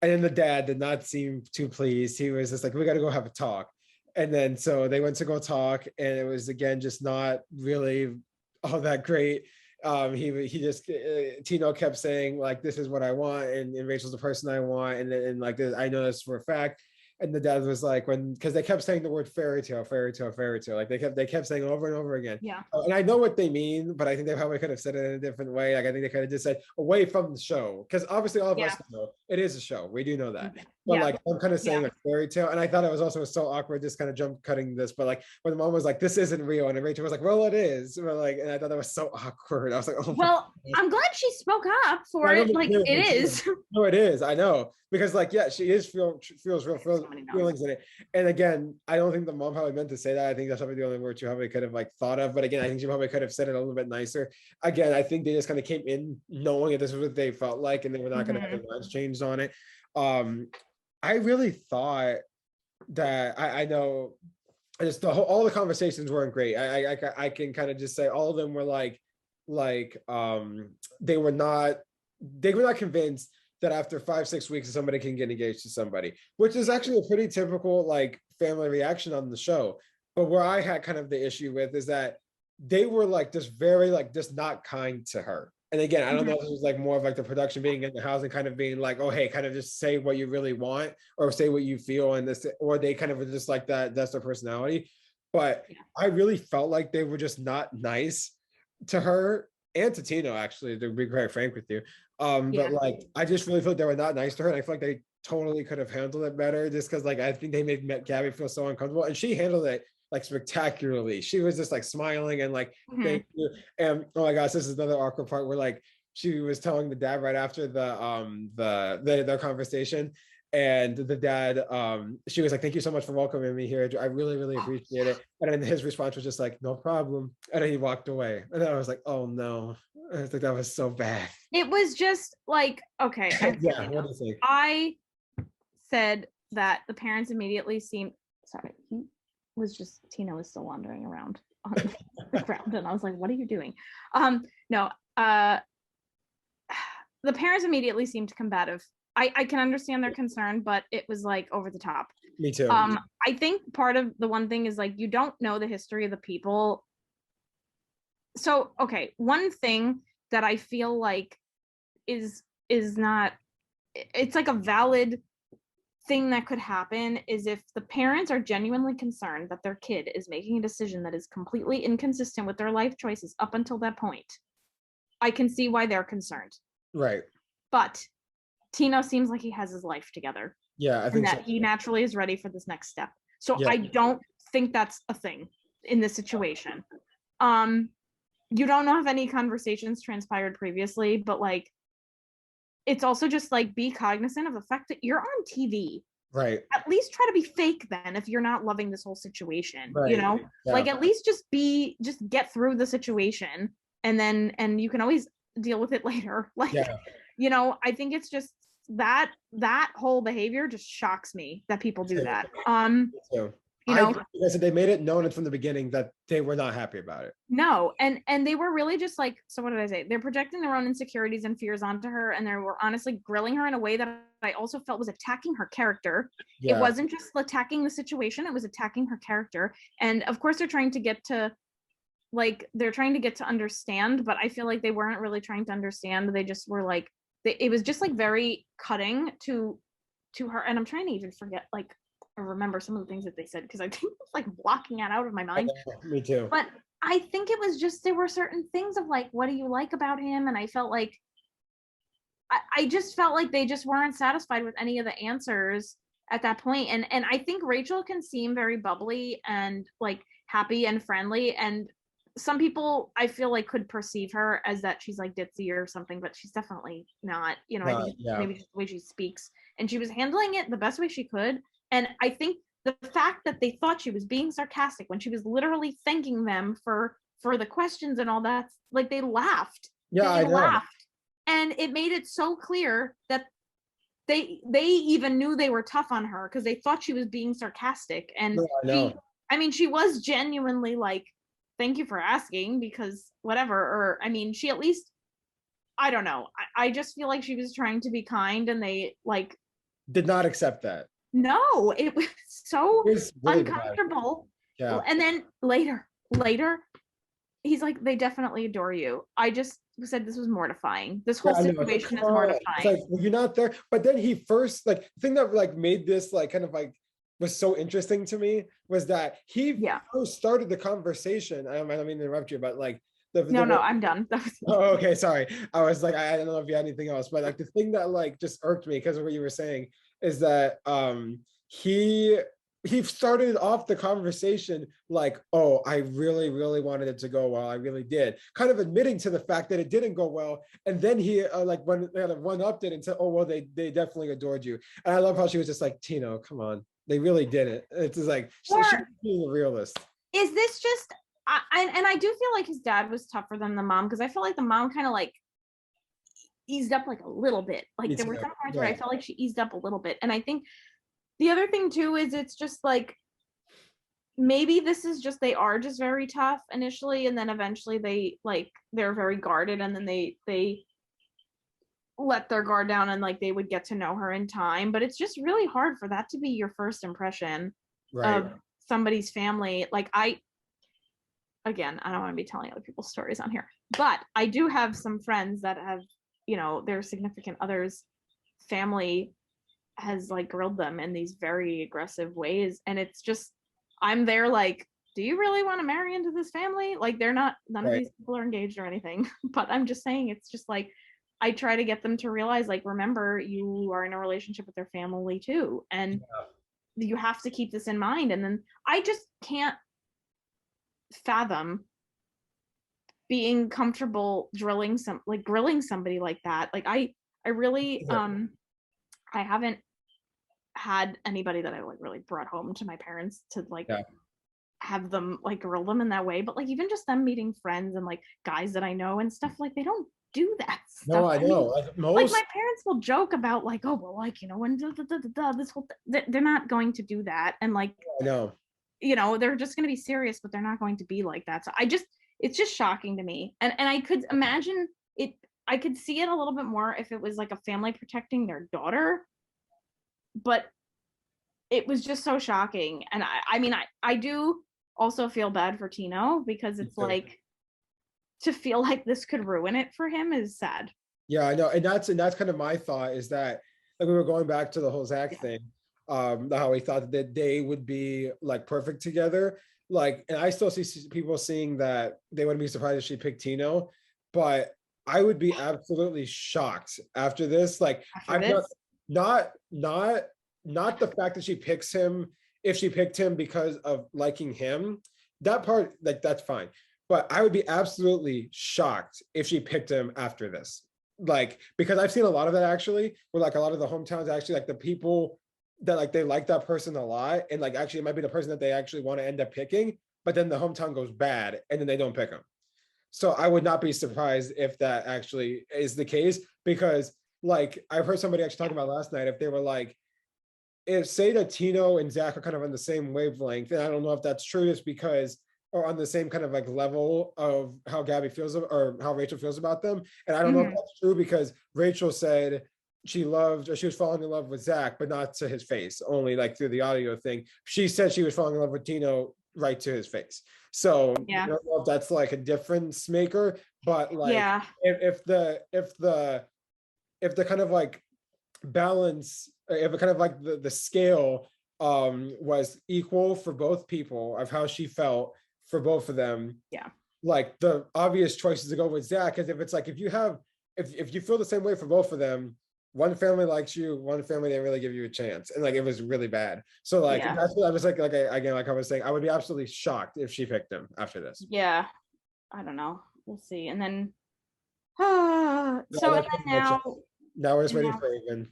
And then the dad did not seem too pleased. He was just like, we got to go have a talk. And then so they went to go talk, and it was again just not really all that great. He just Tino kept saying like, this is what I want, and Rachel's the person I want, and like this, I know this for a fact. And the dad was like, because they kept saying the word fairy tale, fairy tale, fairy tale, like they kept saying over and over again. Yeah. And I know what they mean, but I think they probably could have said it in a different way. Like I think they could have just said away from the show, because obviously all of us know it is a show. We do know that. But like I'm kind of saying a fairy tale, and I thought it was also so awkward, just kind of jump cutting this. But like when the mom was like, "This isn't real," and Rachel was like, "Well, it is." But like, and I thought that was so awkward. I was like, "Oh." Well, I'm glad she spoke up for it. Like it is. No, it is. I know, because like she is feels real feelings in it. And again, I don't think the mom probably meant to say that. I think that's probably the only word she probably could have like thought of. But again, I think she probably could have said it a little bit nicer. Again, I think they just kind of came in knowing that this was what they felt like, and they were not going to have their minds changed on it. I really thought that I know just all the conversations weren't great. I can kind of just say all of them were like they were not convinced that after 5-6 weeks somebody can get engaged to somebody, which is actually a pretty typical like family reaction on the show. But where I had kind of the issue with is that they were like just very like just not kind to her. And again, I don't know if it was like more of like the production being in the house and kind of being like, oh, hey, kind of just say what you really want or say what you feel, and this, or they kind of were just like that's their personality. But I really felt like they were just not nice to her and to Tino, actually, to be quite frank with you. But like I just really feel like they were not nice to her, and I feel like they totally could have handled it better, just because like I think they made Gabby feel so uncomfortable, and she handled it like spectacularly. She was just like smiling and like thank you. And oh my gosh, this is another awkward part where like she was telling the dad right after their conversation, and the dad she was like, thank you so much for welcoming me here, I really appreciate it. And then his response was just like, no problem. And then he walked away, and I was like, oh no. I was like, that was so bad. It was just like, okay. Yeah, what do you think? I said that the parents immediately seemed sorry. Tina was still wandering around on the ground, and I was like, what are you doing? No, the parents immediately seemed combative. I can understand their concern, but it was like over the top. Me too. I think part of the one thing is like, you don't know the history of the people. So, okay, one thing that I feel like is not, it's like a valid thing that could happen is if the parents are genuinely concerned that their kid is making a decision that is completely inconsistent with their life choices up until that point. I can see why they're concerned. Right. But Tino seems like he has his life together. Yeah, I think that he naturally is ready for this next step. So I don't think that's a thing in this situation. You don't know if any conversations transpired previously, but like, it's also just like, be cognizant of the fact that you're on TV. Right. At least try to be fake then if you're not loving this whole situation. Right. You know? Yeah. Like at least just get through the situation, and you can always deal with it later. Like, you know, I think it's just that whole behavior just shocks me that people do that. You know, I said they made it known from the beginning that they were not happy about it. No, and they were really just like, so what did I say? They're projecting their own insecurities and fears onto her, and they were honestly grilling her in a way that I also felt was attacking her character. It wasn't just attacking the situation, it was attacking her character. And of course they're trying to get to understand, but I feel like they weren't really trying to understand. They just were like, it was just like very cutting to her. And I'm trying to even forget, like, or remember some of the things that they said, because I think it's like blocking it out of my mind. Me too. But I think it was just, there were certain things of like, what do you like about him? And I felt like, I just felt like they just weren't satisfied with any of the answers at that point. And I think Rachel can seem very bubbly and like happy and friendly, and some people I feel like could perceive her as that she's like ditzy or something, but she's definitely not. You know, I think maybe just the way she speaks, and she was handling it the best way she could. And I think the fact that they thought she was being sarcastic when she was literally thanking them for the questions and all that, like they laughed. Yeah, I They know. laughed, and it made it so clear that they even knew they were tough on her because they thought she was being sarcastic. And No, I know. I mean, she was genuinely like, thank you for asking, because whatever. Or I mean, she at least, I don't know, I just feel like she was trying to be kind, and they like Did not accept that. no, it was so It was really uncomfortable. bad. Yeah. And then later he's like, they definitely adore you. I just said this was mortifying. This whole situation is mortifying. It's like, well, you're not there. But then he first, like, the thing that like made this like kind of like was so interesting to me was that he first started the conversation. I don't mean to interrupt you, but like no, I'm done. Oh, okay, sorry. I was like, I don't know if you had anything else, but like the thing that like just irked me because of what you were saying is that he started off the conversation like, oh, I really, really wanted it to go well. I really did. Kind of admitting to the fact that it didn't go well. And then he like when they had one-upped it and said, oh, well, they definitely adored you. And I love how she was just like, Tino, come on. They really didn't. It's just like, she's being a realist. Is this just, and I do feel like his dad was tougher than the mom, because I feel like the mom kind of like eased up like a little bit. Like there were some parts where I felt like she eased up a little bit. And I think the other thing too is it's just like, maybe this is just, they are just very tough initially, and then eventually they're very guarded, and then they let their guard down, and like they would get to know her in time. But it's just really hard for that to be your first impression of somebody's family. Like again, I don't want to be telling other people's stories on here, but I do have some friends that have, you know, their significant others' family has like grilled them in these very aggressive ways. And it's just, I'm there like, do you really want to marry into this family? Like they're not, none of these people are engaged or anything, but I'm just saying, it's just like, I try to get them to realize, like, remember, you are in a relationship with their family too. And you have to keep this in mind. And then I just can't fathom being comfortable grilling somebody like that. Like I really, I haven't had anybody that I like really brought home to my parents to like have them like grill them in that way. But like even just them meeting friends and like guys that I know and stuff, like they don't do that stuff. No, I know. Like my parents will joke about like, oh well, like, you know, when this whole they're not going to do that. And like, I know, you know, they're just going to be serious, but they're not going to be like that. So it's just shocking to me. And I could imagine it, I could see it a little bit more if it was like a family protecting their daughter, but it was just so shocking. And I mean, I do also feel bad for Tino, because it's like, to feel like this could ruin it for him is sad. Yeah, I know. And that's kind of my thought, is that like we were going back to the whole Zach thing, how we thought that they would be like perfect together. Like, and I still see people saying that they wouldn't be surprised if she picked Tino, but I would be absolutely shocked after this. Like, not the fact that she picks him, if she picked him because of liking him, that part, like, that's fine. But I would be absolutely shocked if she picked him after this. Like, because I've seen a lot of that actually, where like a lot of the hometowns actually, like the people that like, they like that person a lot, and like actually it might be the person that they actually want to end up picking, but then the hometown goes bad and then they don't pick him. So I would not be surprised if that actually is the case, because like I've heard somebody actually talking about last night, if they were like, if say that Tino and Zach are kind of on the same wavelength, and I don't know if that's true, just because, or on the same kind of like level of how Gabby feels, or how Rachel feels about them. And I don't know if that's true, because Rachel said she loved, or she was falling in love with Zach, but not to his face, only like through the audio thing. She said she was falling in love with Tino right to his face. So I don't know if that's like a difference maker, but like if the kind of like balance, if it kind of like the scale was equal for both people of how she felt for both of them, like the obvious choice is to go with Zach. Because if it's like, if you feel the same way for both of them, one family likes you, one family didn't really give you a chance, and like it was really bad. So like that's what I was like again, like I was saying, I would be absolutely shocked if she picked him after this. I don't know. We'll see. And then so and then now we're just waiting for Avon.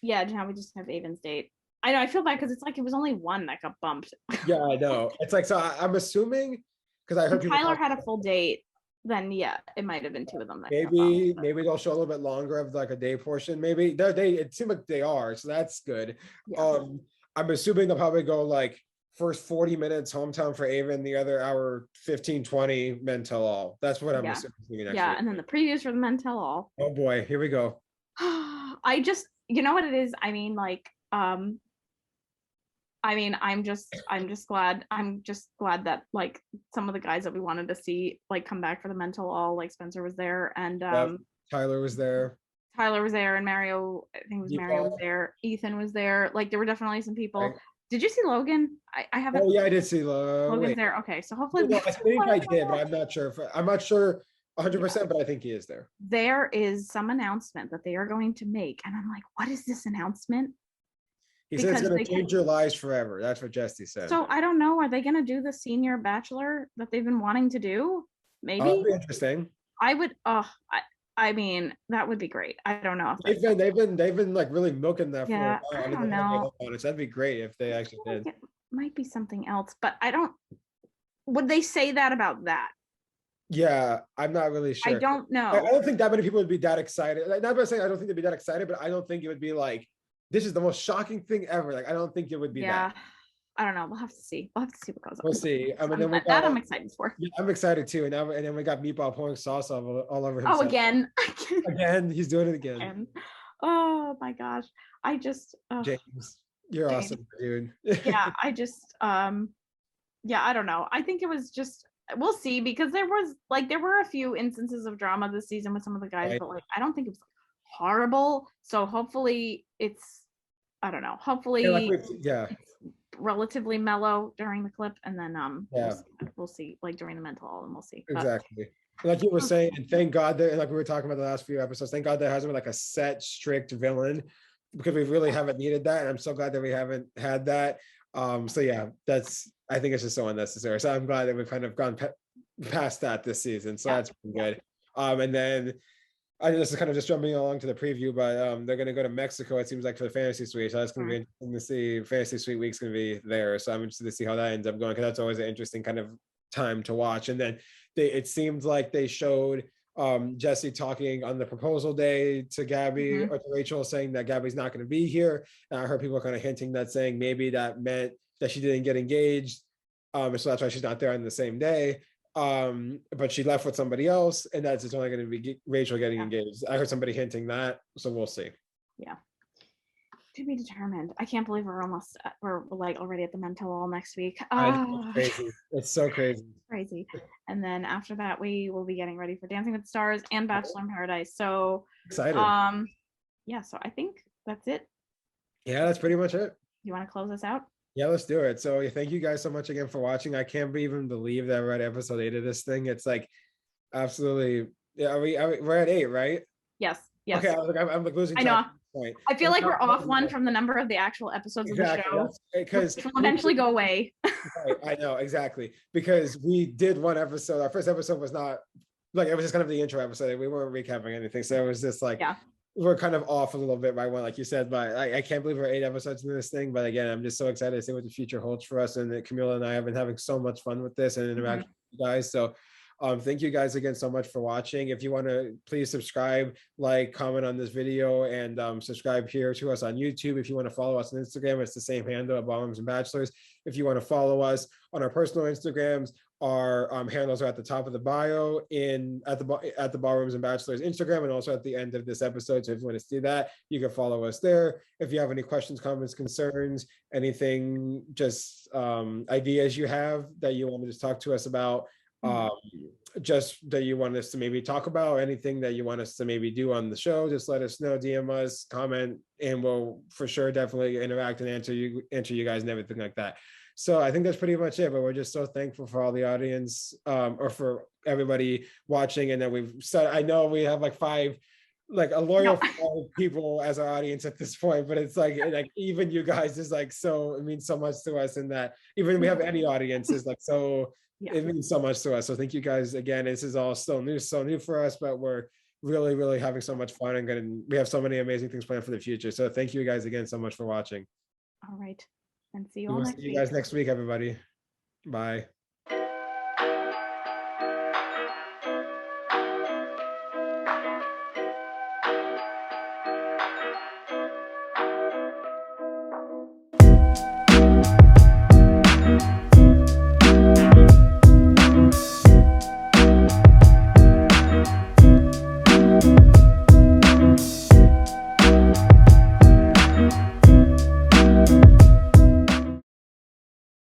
Yeah, now we just have Avon's date. I know, I feel bad because it's like it was only one that got bumped. Yeah, I know. It's like, so I'm assuming, because I heard Tyler had a full date, then yeah, it might have been two of them. That maybe they'll show a little bit longer of like a day portion. Maybe it seemed like they are, so that's good. Yeah. I'm assuming they'll probably go like first 40 minutes hometown for Avon, the other hour 15-20 men tell all. That's what I'm assuming next week. And then the previews for the men tell all. Oh boy, here we go. I just, you know what it is? I mean, like, I'm just glad that like some of the guys that we wanted to see like come back for the mental all, like Spencer was there and Tyler was there and Mario, I think it was Mario was there, Ethan was there, like there were definitely some people. Right. Did you see Logan? I haven't. Oh yeah, I did see Logan's there. Okay, so hopefully I think I did, but I'm not sure 100%, but I think he is there. There is some announcement that they are going to make, and I'm like, what is this announcement? He said it's going to change your lives forever. That's what Jesse said. So I don't know. Are they going to do the senior Bachelor that they've been wanting to do? Maybe. That'd be interesting. I would. I mean, that would be great. I don't know. If they've been like really milking that for a while. I don't know. That'd be great if they actually did. It might be something else, but I don't. Would they say that about that? Yeah, I'm not really sure. I don't know. I don't think that many people would be that excited. Like, not by saying I don't think they'd be that excited, but I don't think it would be like, this is the most shocking thing ever. Like, I don't think it would be that. I don't know. We'll have to see. What goes on. We'll see. I mean, I'm excited for. Yeah, I'm excited too. And then we got Meatball pouring sauce all over himself. Oh, again. Again, he's doing it again. Oh my gosh. I just James, you're awesome, dude. Yeah, I just I don't know. I think it was just, we'll see, because there were a few instances of drama this season with some of the guys, right. But like I don't think it was horrible. So hopefully it's, I don't know. Hopefully it's relatively mellow during the clip, and then we'll see like during the mental all, and we'll see. Exactly. Like you were saying, and thank God that, like we were talking about the last few episodes, thank God there hasn't been like a set, strict villain, because we really haven't needed that. And I'm so glad that we haven't had that. So yeah, I think it's just so unnecessary. So I'm glad that we've kind of gone past that this season. So that's been good. And then I know this is kind of just jumping along to the preview, but they're going to go to Mexico, it seems like, for the fantasy suite. So that's going to be interesting to see. Fantasy suite week's going to be there. So I'm interested to see how that ends up going, because that's always an interesting kind of time to watch. And then it seemed like they showed Jesse talking on the proposal day to Gabby or to Rachel, saying that Gabby's not going to be here. And I heard people kind of hinting that, saying maybe that meant that she didn't get engaged. So that's why she's not there on the same day. But she left with somebody else, and that's it's only going to be Rachel getting engaged. I heard somebody hinting that, so we'll see. Yeah, to be determined. I can't believe we're like already at the mental all next week. It's crazy. It's so crazy. And then after that, we will be getting ready for Dancing with the Stars and Bachelor in Paradise. So excited. So I think that's it. Yeah, that's pretty much it. You want to close us out? Yeah, let's do it. So thank you guys so much again for watching. I can't even believe that we're at episode 8 of this thing. It's like absolutely. Yeah, we're at 8, right? Yes. Okay, I'm like losing track. I know. Point. I feel like we're off one from the number of the actual episodes of the show, because it will eventually go away. Right, I know, exactly, because we did one episode. Our first episode was not like, it was just kind of the intro episode. We weren't recapping anything, so it was just like we're kind of off a little bit by one, like you said. But I can't believe we're 8 episodes into this thing. But again, I'm just so excited to see what the future holds for us. And Camille and I have been having so much fun with this and interacting with you guys. So thank you guys again so much for watching. If you want to, please subscribe, like, comment on this video, and subscribe here to us on YouTube. If you want to follow us on Instagram, it's the same handle at Ballrooms and Bachelors. If you want to follow us on our personal Instagrams, our handles are at the top of the bio at the Ballrooms and Bachelors Instagram, and also at the end of this episode. So if you want to see that, you can follow us there. If you have any questions, comments, concerns, anything, just ideas you have that you want to just talk to us about, just that you want us to maybe talk about, anything that you want us to maybe do on the show, just let us know, DM us, comment, and we'll for sure definitely interact and answer you guys and everything like that. So I think that's pretty much it, but we're just so thankful for all the audience, or for everybody watching. And then I know we have like 5, like a loyal 5 people as our audience at this point, but it's like even you guys is like, so it means so much to us, in that even if we have any audience is like so it means so much to us. So thank you guys again. This is all so new for us, but we're really, really having so much fun and we have so many amazing things planned for the future. So thank you guys again so much for watching. All right. And see you all next week. See you guys next week, everybody. Bye.